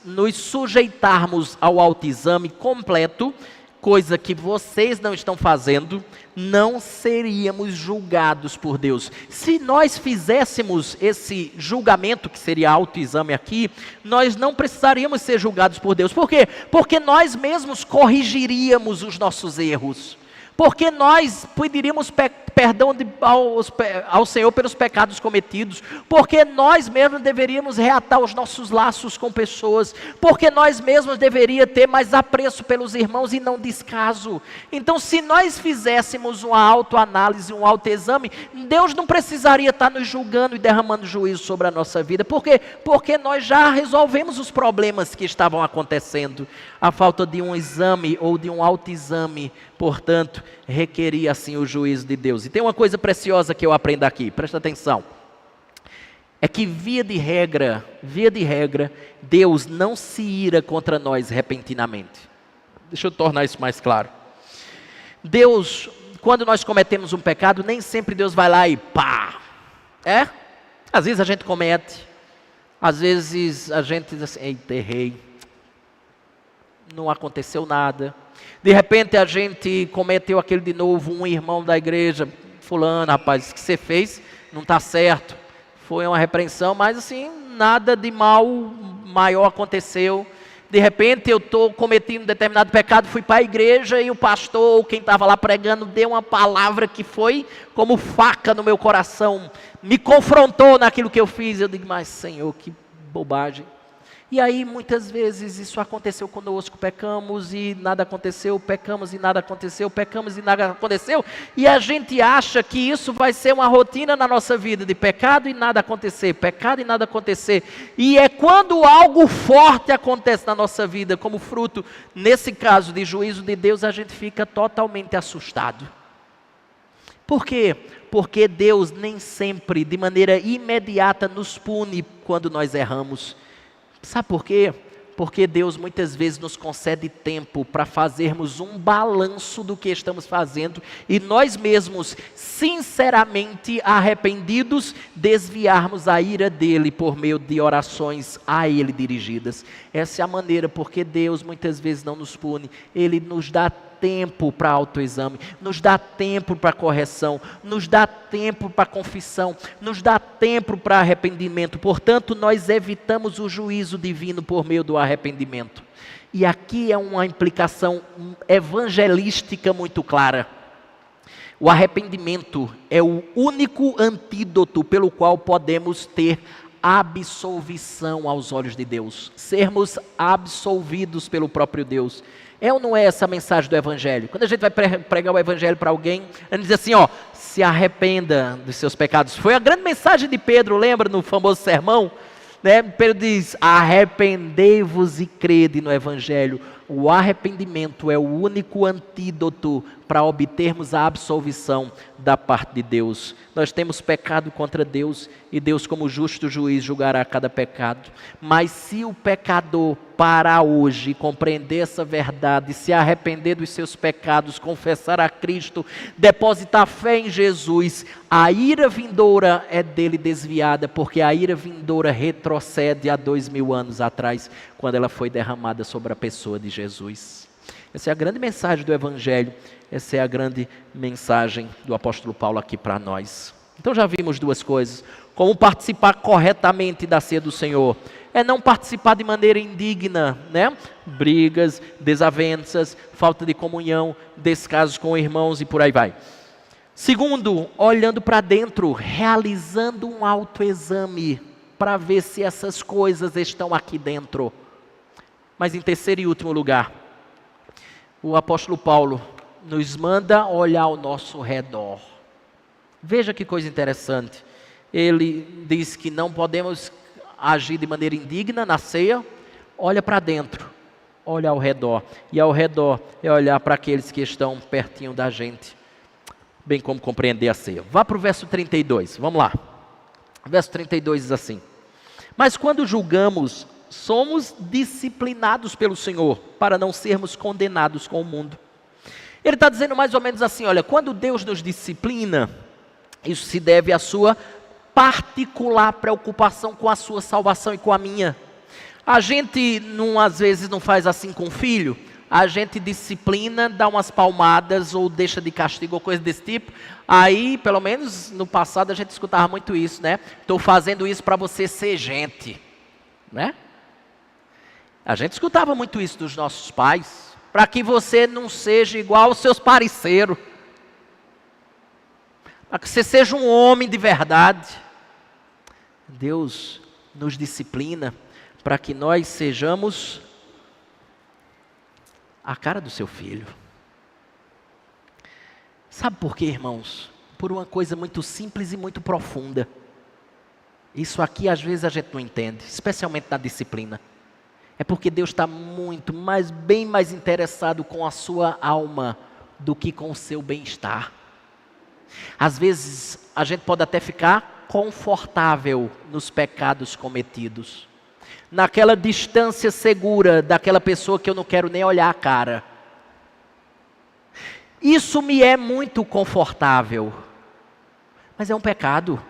nos sujeitarmos ao autoexame completo, coisa que vocês não estão fazendo, não seríamos julgados por Deus. Se nós fizéssemos esse julgamento, que seria autoexame aqui, nós não precisaríamos ser julgados por Deus. Por quê? Porque nós mesmos corrigiríamos os nossos erros. Porque nós pediríamos perdão ao Senhor pelos pecados cometidos. Porque nós mesmos deveríamos reatar os nossos laços com pessoas. Porque nós mesmos deveríamos ter mais apreço pelos irmãos e não descaso. Então, se nós fizéssemos uma autoanálise, um autoexame, Deus não precisaria estar nos julgando e derramando juízo sobre a nossa vida. Por quê? Porque nós já resolvemos os problemas que estavam acontecendo. A falta de um exame ou de um autoexame, portanto, requeria assim o juízo de Deus. E tem uma coisa preciosa que eu aprendo aqui, presta atenção. É que via de regra, Deus não se ira contra nós repentinamente. Deixa eu tornar isso mais claro. Deus, quando nós cometemos um pecado, nem sempre Deus vai lá e pá. Às vezes a gente comete, às vezes a gente diz assim, eita, errei. Não aconteceu nada. De repente a gente cometeu aquele de novo, um irmão da igreja, fulano, rapaz, o que você fez não está certo. Foi uma repreensão, mas assim, nada de mal maior aconteceu. De repente eu estou cometendo um determinado pecado, fui para a igreja e o pastor, ou quem estava lá pregando, deu uma palavra que foi como faca no meu coração, me confrontou naquilo que eu fiz. Eu digo, mas Senhor, que bobagem. E aí muitas vezes isso aconteceu conosco, pecamos e nada aconteceu, pecamos e nada aconteceu, pecamos e nada aconteceu, e a gente acha que isso vai ser uma rotina na nossa vida, de pecado e nada acontecer, pecado e nada acontecer, e é quando algo forte acontece na nossa vida, como fruto, nesse caso de juízo de Deus, a gente fica totalmente assustado. Por quê? Porque Deus nem sempre, de maneira imediata, nos pune quando nós erramos. Sabe por quê? Porque Deus muitas vezes nos concede tempo para fazermos um balanço do que estamos fazendo e nós mesmos, sinceramente arrependidos, desviarmos a ira dele por meio de orações a ele dirigidas. Essa é a maneira, porque Deus muitas vezes não nos pune, ele nos dá tempo para autoexame, nos dá tempo para correção, nos dá tempo para confissão, nos dá tempo para arrependimento. Portanto, nós evitamos o juízo divino por meio do arrependimento. E aqui é uma implicação evangelística muito clara. O arrependimento é o único antídoto pelo qual podemos ter absolvição aos olhos de Deus, sermos absolvidos pelo próprio Deus. É ou não é essa a mensagem do Evangelho? Quando a gente vai pregar o Evangelho para alguém, a gente diz assim, ó, se arrependa dos seus pecados. Foi a grande mensagem de Pedro, lembra no famoso sermão? Né? Pedro diz, arrependei-vos e crede no Evangelho. O arrependimento é o único antídoto para obtermos a absolvição da parte de Deus. Nós temos pecado contra Deus e Deus, como justo juiz, julgará cada pecado. Mas se o pecador parar hoje, compreender essa verdade, se arrepender dos seus pecados, confessar a Cristo, depositar fé em Jesus, a ira vindoura é dele desviada, porque a ira vindoura retrocede a 2000 anos atrás, quando ela foi derramada sobre a pessoa de Jesus. Essa é a grande mensagem do Evangelho, essa é a grande mensagem do apóstolo Paulo aqui para nós. Então já vimos duas coisas: como participar corretamente da ceia do Senhor, é não participar de maneira indigna, né? Brigas, desavenças, falta de comunhão, descasos com irmãos e por aí vai. Segundo, olhando para dentro, realizando um autoexame, para ver se essas coisas estão aqui dentro. Mas em terceiro e último lugar, o apóstolo Paulo nos manda olhar ao nosso redor. Veja que coisa interessante. Ele diz que não podemos agir de maneira indigna na ceia. Olha para dentro, olha ao redor. E ao redor é olhar para aqueles que estão pertinho da gente, bem como compreender a ceia. Vá para o verso 32, vamos lá. O verso 32 diz assim: mas quando julgamos, somos disciplinados pelo Senhor, para não sermos condenados com o mundo. Ele está dizendo mais ou menos assim, olha, quando Deus nos disciplina, isso se deve à sua particular preocupação com a sua salvação e com a minha. A gente às vezes não faz assim com o filho, a gente disciplina, dá umas palmadas ou deixa de castigo ou coisa desse tipo. Aí, pelo menos no passado a gente escutava muito isso, né? Estou fazendo isso para você ser gente, né? A gente escutava muito isso dos nossos pais, para que você não seja igual aos seus parceiros, para que você seja um homem de verdade. Deus nos disciplina para que nós sejamos a cara do seu filho. Sabe por quê, irmãos? Por uma coisa muito simples e muito profunda. Isso aqui às vezes a gente não entende, especialmente na disciplina. É porque Deus está muito, bem mais interessado com a sua alma do que com o seu bem-estar. Às vezes a gente pode até ficar confortável nos pecados cometidos, naquela distância segura daquela pessoa que eu não quero nem olhar a cara. Isso me é muito confortável, mas é um pecado.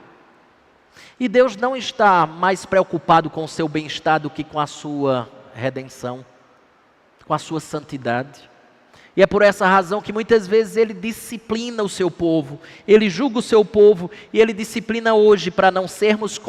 E Deus não está mais preocupado com o seu bem-estar do que com a sua redenção, com a sua santidade. E é por essa razão que muitas vezes ele disciplina o seu povo, ele julga o seu povo e ele disciplina hoje para não sermos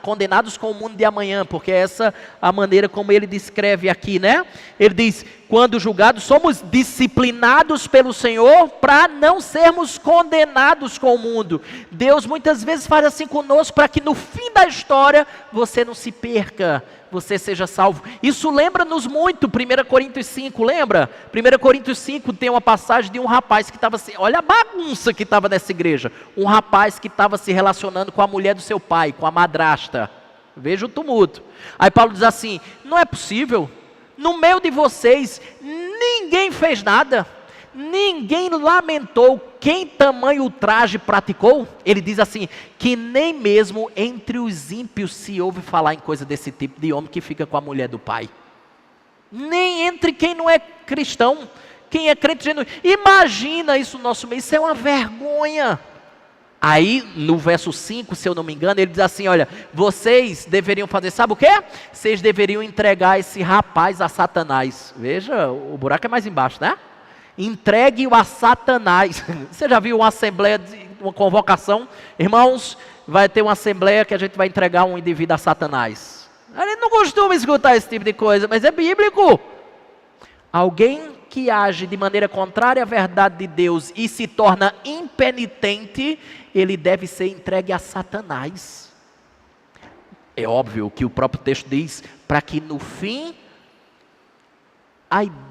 condenados com o mundo de amanhã, porque é essa a maneira como ele descreve aqui, né? Ele diz, quando julgados somos disciplinados pelo Senhor para não sermos condenados com o mundo. Deus muitas vezes faz assim conosco para que no fim da história você não se perca, você seja salvo. Isso lembra-nos muito 1 Coríntios 5, lembra? 1 Coríntios 5 tem uma passagem de um rapaz que estava, olha a bagunça que estava nessa igreja, um rapaz que estava se relacionando com a mulher do seu pai, com a madrasta. Veja o tumulto. Aí Paulo diz assim, não é possível, no meio de vocês ninguém fez nada, ninguém lamentou, quem tamanho ultraje praticou? Ele diz assim, que nem mesmo entre os ímpios se ouve falar em coisa desse tipo, de homem que fica com a mulher do pai. Nem entre quem não é cristão, quem é crente genuíno. Imagina isso no nosso meio, isso é uma vergonha. Aí no verso 5, se eu não me engano, ele diz assim, olha, vocês deveriam fazer, sabe o quê? Vocês deveriam entregar esse rapaz a Satanás. Veja, o buraco é mais embaixo, né? Entregue-o a Satanás. Você já viu uma assembleia, uma convocação? Irmãos, vai ter uma assembleia que a gente vai entregar um indivíduo a Satanás. A gente não costuma escutar esse tipo de coisa, mas é bíblico. Alguém que age de maneira contrária à verdade de Deus e se torna impenitente, ele deve ser entregue a Satanás. É óbvio que o próprio texto diz, para que no fim,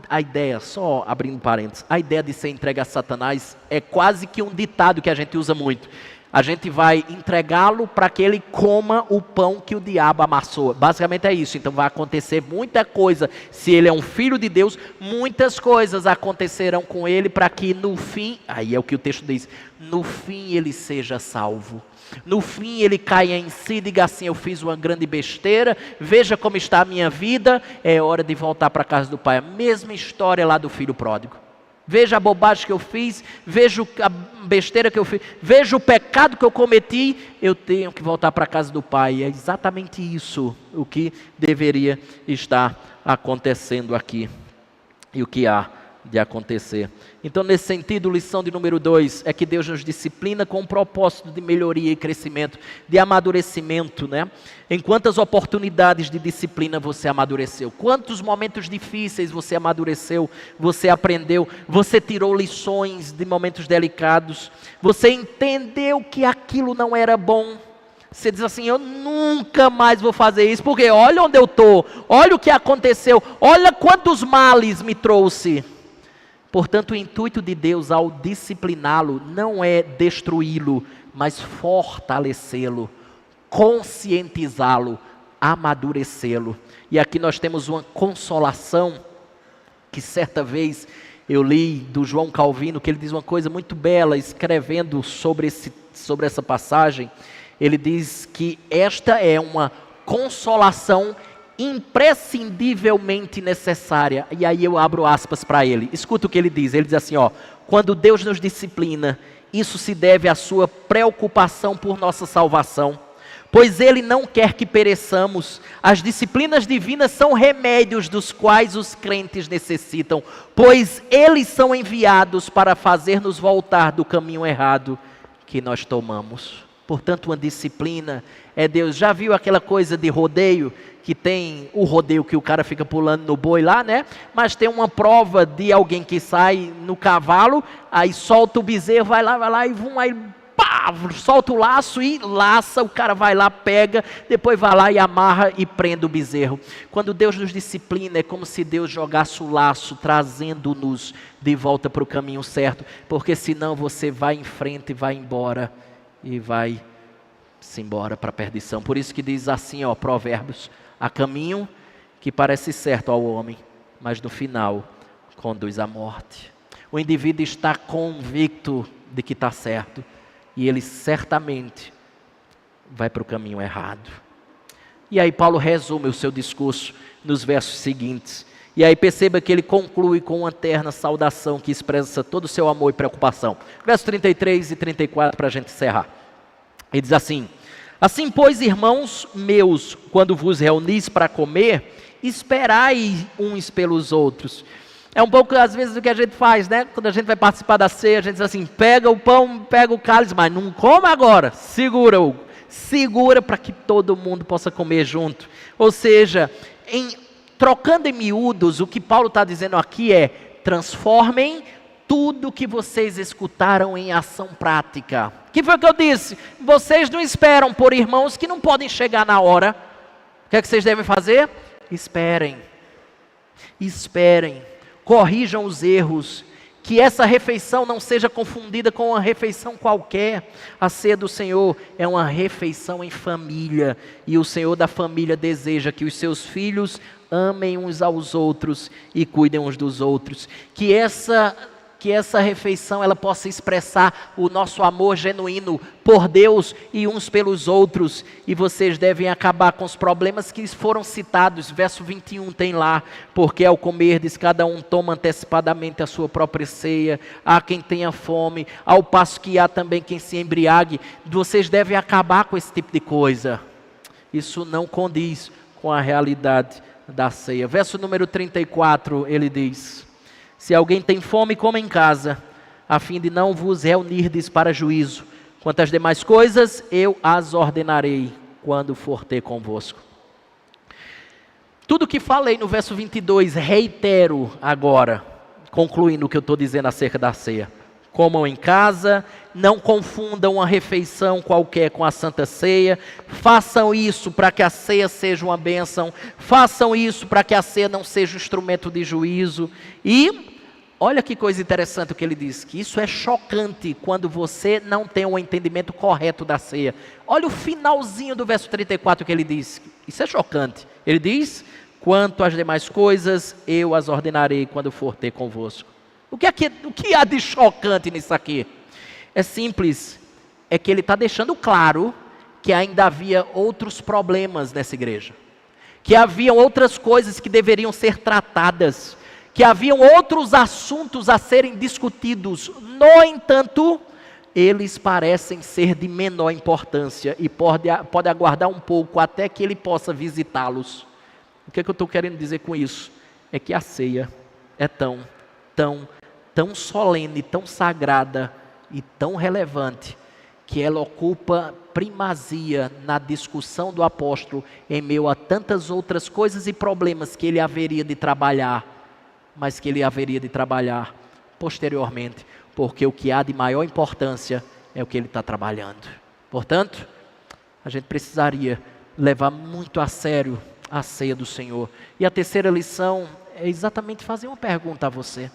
a ideia, só abrindo parênteses, a ideia de ser entregue a Satanás é quase que um ditado que a gente usa muito. A gente vai entregá-lo para que ele coma o pão que o diabo amassou. Basicamente é isso. Então vai acontecer muita coisa. Se ele é um filho de Deus, muitas coisas acontecerão com ele para que no fim, aí é o que o texto diz, no fim ele seja salvo. No fim ele caia em si e diga assim, eu fiz uma grande besteira, veja como está a minha vida, é hora de voltar para a casa do pai. A mesma história lá do filho pródigo. Veja a bobagem que eu fiz, veja a besteira que eu fiz, veja o pecado que eu cometi, eu tenho que voltar para a casa do pai. É exatamente isso o que deveria estar acontecendo aqui e o que há de acontecer. Então, nesse sentido, lição de número 2 é que Deus nos disciplina com um propósito de melhoria e crescimento, de amadurecimento, né? Em quantas oportunidades de disciplina você amadureceu? Quantos momentos difíceis você amadureceu? Você aprendeu? Você tirou lições de momentos delicados? Você entendeu que aquilo não era bom? Você diz assim, eu nunca mais vou fazer isso, porque olha onde eu estou, olha o que aconteceu, olha quantos males me trouxe. Portanto, o intuito de Deus ao discipliná-lo não é destruí-lo, mas fortalecê-lo, conscientizá-lo, amadurecê-lo. E aqui nós temos uma consolação, que certa vez eu li do João Calvino, que ele diz uma coisa muito bela, escrevendo sobre essa passagem. Ele diz que esta é uma consolação imprescindivelmente necessária. E aí eu abro aspas para ele. Escuta o que ele diz assim, ó: quando Deus nos disciplina, isso se deve à sua preocupação por nossa salvação, pois Ele não quer que pereçamos. As disciplinas divinas são remédios dos quais os crentes necessitam, pois eles são enviados para fazer-nos voltar do caminho errado que nós tomamos. Portanto, uma disciplina é Deus. Já viu aquela coisa de rodeio, que tem o rodeio que o cara fica pulando no boi lá, né? Mas tem uma prova de alguém que sai no cavalo, aí solta o bezerro, vai lá e aí pá, solta o laço e laça, o cara vai lá, pega, depois vai lá e amarra e prende o bezerro. Quando Deus nos disciplina, é como se Deus jogasse o laço, trazendo-nos de volta para o caminho certo, porque senão você vai em frente e vai embora, e vai-se embora para a perdição. Por isso que diz assim, ó, Provérbios: há caminho que parece certo ao homem, mas no final conduz à morte. O indivíduo está convicto de que está certo, e ele certamente vai para o caminho errado. E aí Paulo resume o seu discurso nos versos seguintes. E aí perceba que ele conclui com uma terna saudação que expressa todo o seu amor e preocupação. Versos 33 e 34 para a gente encerrar. Ele diz assim: assim, pois, irmãos meus, quando vos reunis para comer, esperai uns pelos outros. É um pouco, às vezes, o que a gente faz, né? Quando a gente vai participar da ceia, a gente diz assim, pega o pão, pega o cálice, mas não coma agora. Segura, Hugo. Segura para que todo mundo possa comer junto. Ou seja, trocando em miúdos, o que Paulo está dizendo aqui é, transformem tudo que vocês escutaram em ação prática. O que foi que eu disse? Vocês não esperam por irmãos que não podem chegar na hora. O que é que vocês devem fazer? Esperem. Esperem. Corrijam os erros, que essa refeição não seja confundida com uma refeição qualquer. A ceia do Senhor é uma refeição em família, e o Senhor da família deseja que os seus filhos amem uns aos outros e cuidem uns dos outros. Que essa refeição ela possa expressar o nosso amor genuíno por Deus e uns pelos outros. E vocês devem acabar com os problemas que foram citados. Verso 21 tem lá, porque ao comerdes cada um toma antecipadamente a sua própria ceia. Há quem tenha fome, ao passo que há também quem se embriague. Vocês devem acabar com esse tipo de coisa. Isso não condiz com a realidade da ceia. Verso número 34, ele diz: se alguém tem fome, coma em casa, a fim de não vos reunirdes para juízo. Quanto às demais coisas, eu as ordenarei quando for ter convosco. Tudo que falei no verso 22, reitero agora, concluindo o que eu estou dizendo acerca da ceia. Comam em casa, não confundam uma refeição qualquer com a Santa Ceia. Façam isso para que a ceia seja uma bênção. Façam isso para que a ceia não seja um instrumento de juízo. E olha que coisa interessante o que ele diz, que isso é chocante quando você não tem um entendimento correto da ceia. Olha o finalzinho do verso 34 que ele diz, isso é chocante. Ele diz, quanto às demais coisas, eu as ordenarei quando for ter convosco. O que há de chocante nisso aqui? É simples, é que ele está deixando claro que ainda havia outros problemas nessa igreja. Que haviam outras coisas que deveriam ser tratadas. Que haviam outros assuntos a serem discutidos. No entanto, eles parecem ser de menor importância e pode aguardar um pouco até que ele possa visitá-los. O que eu estou querendo dizer com isso? É que a ceia é tão solene, tão sagrada e tão relevante, que ela ocupa primazia na discussão do apóstolo em meio a tantas outras coisas e problemas que ele haveria de trabalhar, mas que ele haveria de trabalhar posteriormente, porque o que há de maior importância é o que ele está trabalhando. Portanto, a gente precisaria levar muito a sério a ceia do Senhor. E a terceira lição é exatamente fazer uma pergunta a você.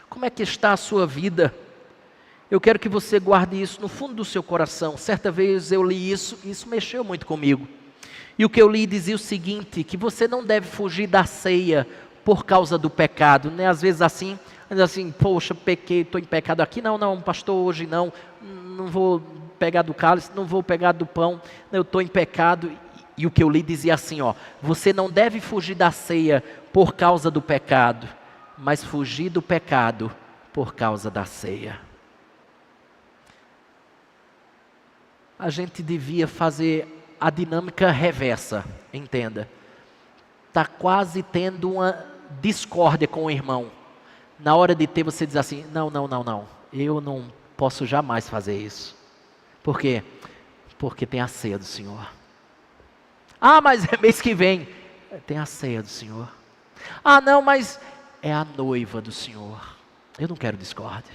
Como é que está a sua vida? Eu quero que você guarde isso no fundo do seu coração. Certa vez eu li isso e isso mexeu muito comigo. E o que eu li dizia o seguinte, que você não deve fugir da ceia por causa do pecado, né? Às vezes assim, poxa, pequei, estou em pecado aqui, não, pastor, hoje não vou pegar do cálice, não vou pegar do pão, eu estou em pecado. E o que eu li dizia assim, você não deve fugir da ceia por causa do pecado, mas fugir do pecado por causa da ceia. A gente devia fazer a dinâmica reversa, entenda. Está quase tendo uma discórdia com o irmão. Na hora de ter, você diz assim, não, eu não posso jamais fazer isso. Por quê? Porque tem a ceia do Senhor. Ah, mas é mês que vem. Tem a ceia do Senhor. Ah, não, mas é a noiva do Senhor. Eu não quero discórdia.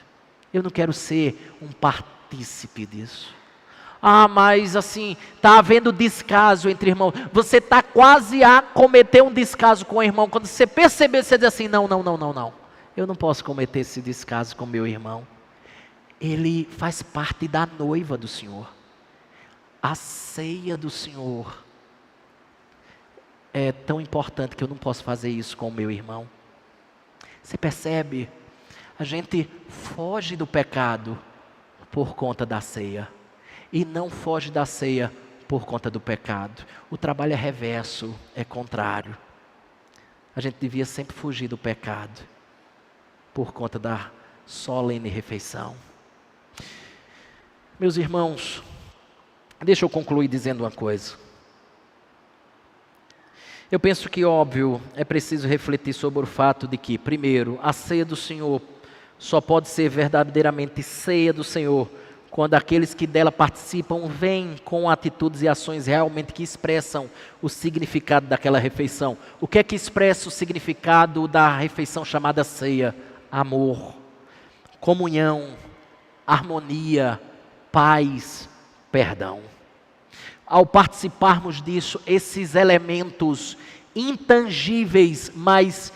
Eu não quero ser um partícipe disso. Ah, mas assim, está havendo descaso entre irmãos. Você está quase a cometer um descaso com o irmão. Quando você perceber, você diz assim, não. Eu não posso cometer esse descaso com meu irmão. Ele faz parte da noiva do Senhor. A ceia do Senhor é tão importante que eu não posso fazer isso com o meu irmão. Você percebe? A gente foge do pecado por conta da ceia. E não foge da ceia por conta do pecado. O trabalho é reverso, é contrário. A gente devia sempre fugir do pecado por conta da solene refeição. Meus irmãos, deixa eu concluir dizendo uma coisa. Eu penso que, óbvio, é preciso refletir sobre o fato de que, primeiro, a ceia do Senhor só pode ser verdadeiramente ceia do Senhor quando aqueles que dela participam vêm com atitudes e ações realmente que expressam o significado daquela refeição. O que é que expressa o significado da refeição chamada ceia? Amor, comunhão, harmonia, paz, perdão. Ao participarmos disso, esses elementos intangíveis, mas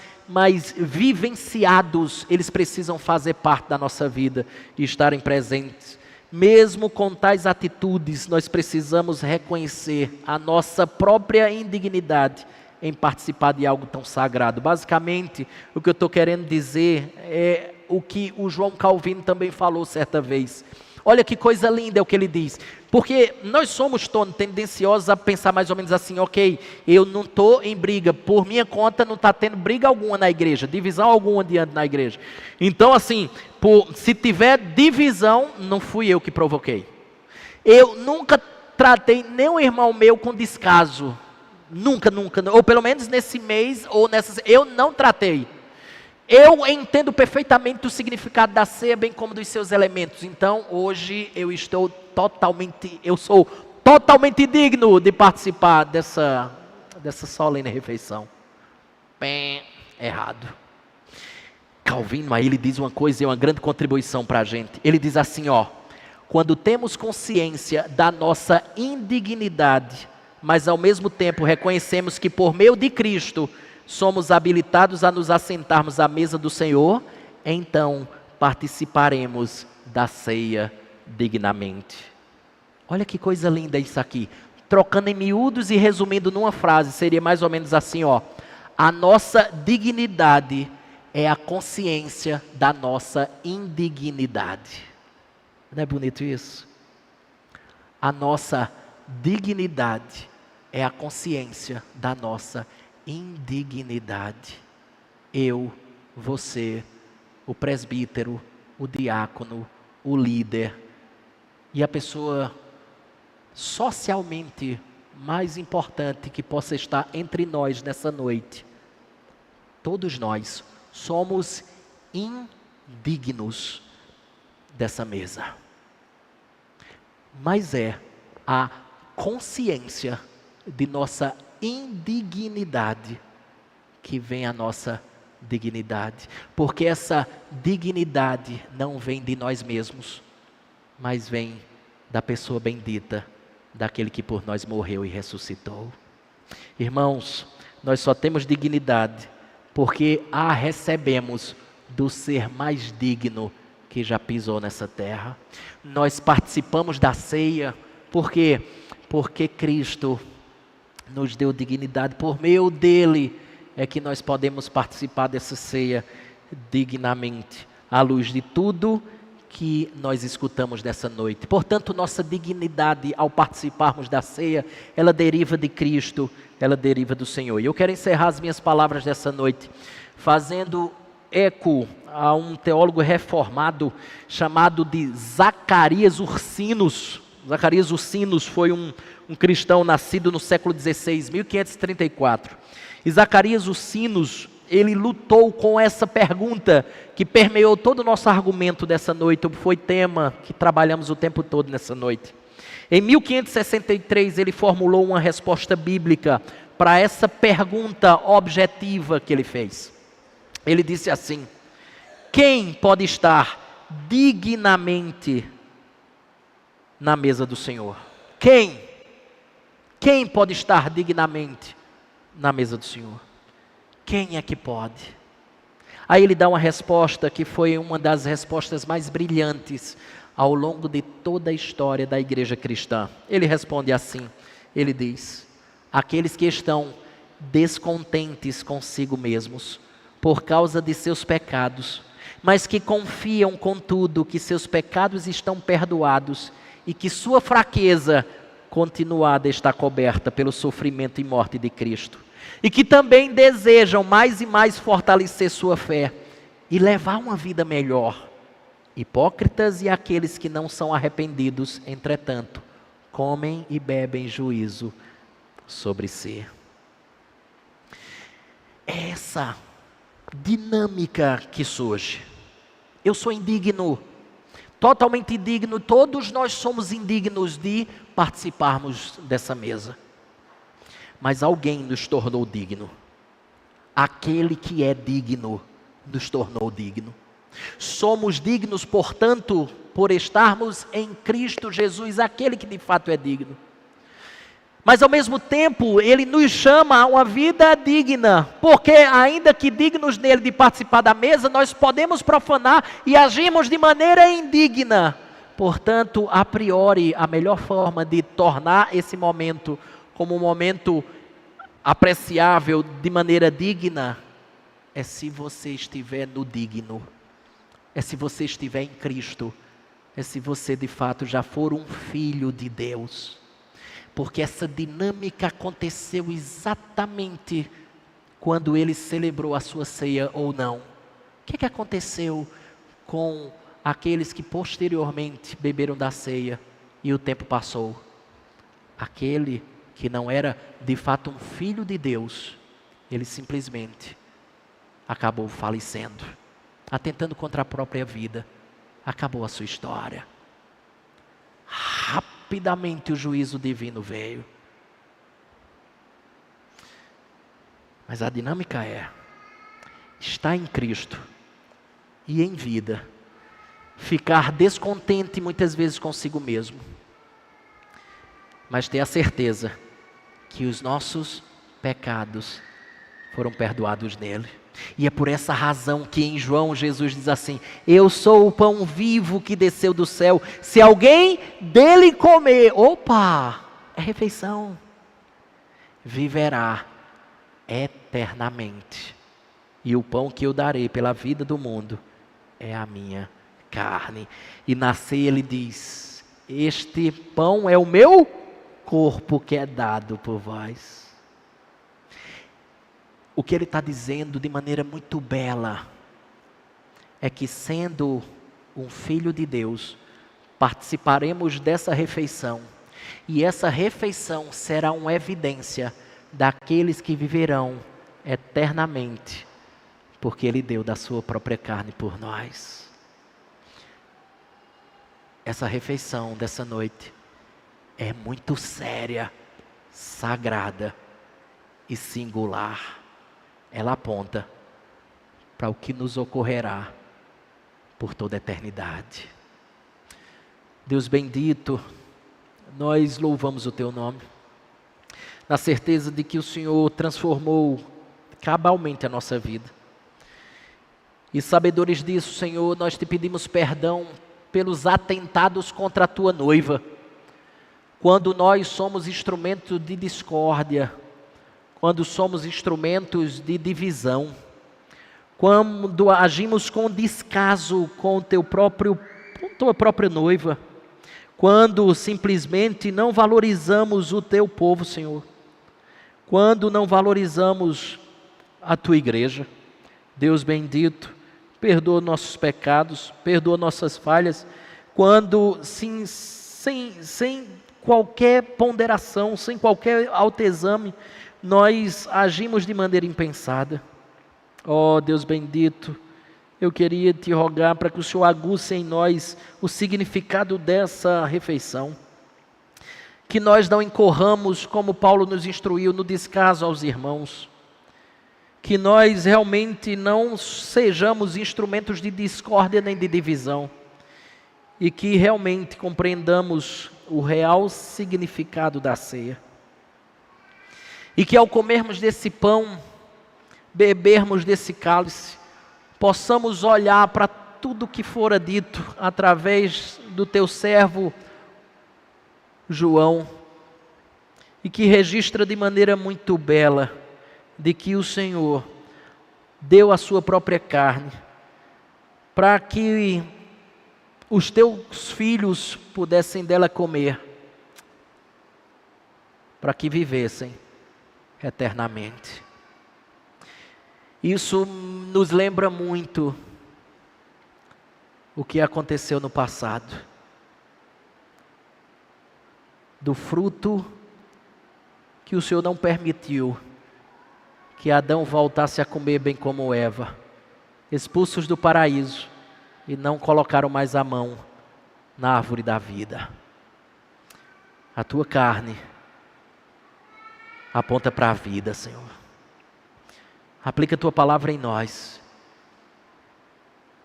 vivenciados, eles precisam fazer parte da nossa vida e estarem presentes. Mesmo com tais atitudes, nós precisamos reconhecer a nossa própria indignidade em participar de algo tão sagrado. Basicamente, o que eu estou querendo dizer é o que o João Calvino também falou certa vez. Olha que coisa linda é o que ele diz. Porque nós somos tendenciosos a pensar mais ou menos assim, ok, eu não estou em briga, por minha conta não está tendo briga alguma na igreja, divisão alguma adiante na igreja. Então assim, se tiver divisão, não fui eu que provoquei. Eu nunca tratei nenhum irmão meu com descaso. Nunca, ou pelo menos nesse mês, ou nessas, eu não tratei. Eu entendo perfeitamente o significado da ceia, bem como dos seus elementos. Então, hoje eu sou totalmente digno de participar dessa solene refeição. Bem, errado. Calvino, aí ele diz uma coisa e uma grande contribuição para a gente. Ele diz assim, quando temos consciência da nossa indignidade, mas ao mesmo tempo reconhecemos que por meio de Cristo somos habilitados a nos assentarmos à mesa do Senhor, então participaremos da ceia dignamente. Olha que coisa linda isso aqui. Trocando em miúdos e resumindo numa frase, seria mais ou menos assim, a nossa dignidade é a consciência da nossa indignidade. Não é bonito isso? A nossa dignidade é a consciência da nossa indignidade. Eu, você, o presbítero, o diácono, o líder e a pessoa socialmente mais importante que possa estar entre nós nessa noite. Todos nós somos indignos dessa mesa. Mas é a consciência de nossa indignidade que vem a nossa dignidade. Porque essa dignidade não vem de nós mesmos, mas vem da pessoa bendita, daquele que por nós morreu e ressuscitou. Irmãos, nós só temos dignidade porque a recebemos do ser mais digno que já pisou nessa terra. Nós participamos da ceia porque Cristo nos deu dignidade. Por meio dele é que nós podemos participar dessa ceia dignamente, à luz de tudo que nós escutamos dessa noite. Portanto, nossa dignidade ao participarmos da ceia, ela deriva de Cristo, ela deriva do Senhor. E eu quero encerrar as minhas palavras dessa noite, fazendo eco a um teólogo reformado chamado de Zacarias Ursinos. Zacarias Ursinos foi um cristão nascido no século XVI, 1534. E Zacarias Ursinos, ele lutou com essa pergunta que permeou todo o nosso argumento dessa noite, foi tema que trabalhamos o tempo todo nessa noite. Em 1563 ele formulou uma resposta bíblica para essa pergunta objetiva que ele fez. Ele disse assim: quem pode estar dignamente na mesa do Senhor? Quem? Quem pode estar dignamente na mesa do Senhor? Quem é que pode? Aí ele dá uma resposta que foi uma das respostas mais brilhantes ao longo de toda a história da igreja cristã. Ele responde assim, ele diz: aqueles que estão descontentes consigo mesmos por causa de seus pecados, mas que confiam contudo que seus pecados estão perdoados e que sua fraqueza continuada está coberta pelo sofrimento e morte de Cristo. E que também desejam mais e mais fortalecer sua fé e levar uma vida melhor. Hipócritas e aqueles que não são arrependidos, entretanto, comem e bebem juízo sobre si. É essa dinâmica que surge. Eu sou indigno, totalmente indigno, todos nós somos indignos de participarmos dessa mesa. Mas alguém nos tornou digno. Aquele que é digno nos tornou digno. Somos dignos, portanto, por estarmos em Cristo Jesus, aquele que de fato é digno. Mas ao mesmo tempo, Ele nos chama a uma vida digna, porque ainda que dignos nele de participar da mesa, nós podemos profanar e agirmos de maneira indigna. Portanto, a priori, a melhor forma de tornar esse momento como um momento apreciável de maneira digna, é se você estiver no digno, é se você estiver em Cristo, é se você de fato já for um filho de Deus. Porque essa dinâmica aconteceu exatamente quando ele celebrou a sua ceia ou não. O que aconteceu com aqueles que posteriormente beberam da ceia e o tempo passou? Aquele que não era de fato um filho de Deus, ele simplesmente acabou falecendo, atentando contra a própria vida. Acabou a sua história. Rapidamente o juízo divino veio. Mas a dinâmica é: estar em Cristo e em vida, ficar descontente muitas vezes consigo mesmo, mas ter a certeza que os nossos pecados foram perdoados nele. E é por essa razão que em João Jesus diz assim: eu sou o pão vivo que desceu do céu, se alguém dele comer, opa, é refeição, viverá eternamente. E o pão que eu darei pela vida do mundo é a minha carne. E na ceia ele diz: este pão é o meu corpo que é dado por vós. O que ele está dizendo de maneira muito bela é que, sendo um filho de Deus, participaremos dessa refeição, e essa refeição será uma evidência daqueles que viverão eternamente, porque ele deu da sua própria carne por nós. Essa refeição dessa noite é muito séria, sagrada e singular. Ela aponta para o que nos ocorrerá por toda a eternidade. Deus bendito, nós louvamos o Teu nome, na certeza de que o Senhor transformou cabalmente a nossa vida. E sabedores disso, Senhor, nós Te pedimos perdão pelos atentados contra a Tua noiva, quando nós somos instrumentos de discórdia, quando somos instrumentos de divisão, quando agimos com descaso com tua própria noiva, quando simplesmente não valorizamos o teu povo, Senhor, quando não valorizamos a tua igreja. Deus bendito, perdoa nossos pecados, perdoa nossas falhas, quando sem qualquer ponderação, sem qualquer autoexame, nós agimos de maneira impensada. Ó Deus bendito, eu queria te rogar para que o Senhor aguce em nós o significado dessa refeição. Que nós não incorramos, como Paulo nos instruiu, no descaso aos irmãos. Que nós realmente não sejamos instrumentos de discórdia nem de divisão. E que realmente compreendamos o real significado da ceia. E que ao comermos desse pão, bebermos desse cálice, possamos olhar para tudo que fora dito através do teu servo João, e que registra de maneira muito bela de que o Senhor deu a sua própria carne para que os teus filhos pudessem dela comer, para que vivessem eternamente. Isso nos lembra muito o que aconteceu no passado, do fruto que o Senhor não permitiu que Adão voltasse a comer bem como Eva, expulsos do paraíso, e não colocaram mais a mão na árvore da vida. A tua carne aponta para a vida, Senhor. Aplica a tua palavra em nós.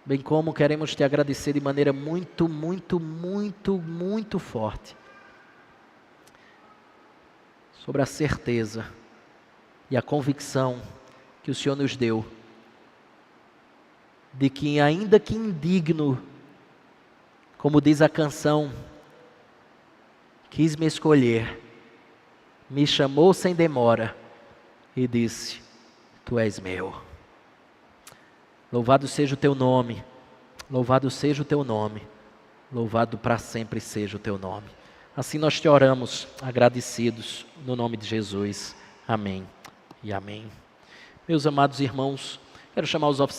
Bem como queremos te agradecer de maneira muito, muito, muito, muito forte sobre a certeza e a convicção que o Senhor nos deu de que, ainda que indigno, como diz a canção, quis me escolher, me chamou sem demora e disse: tu és meu. Louvado seja o teu nome, louvado seja o teu nome, louvado para sempre seja o teu nome. Assim nós te oramos, agradecidos, no nome de Jesus. Amém e amém. Meus amados irmãos, quero chamar os oficiais.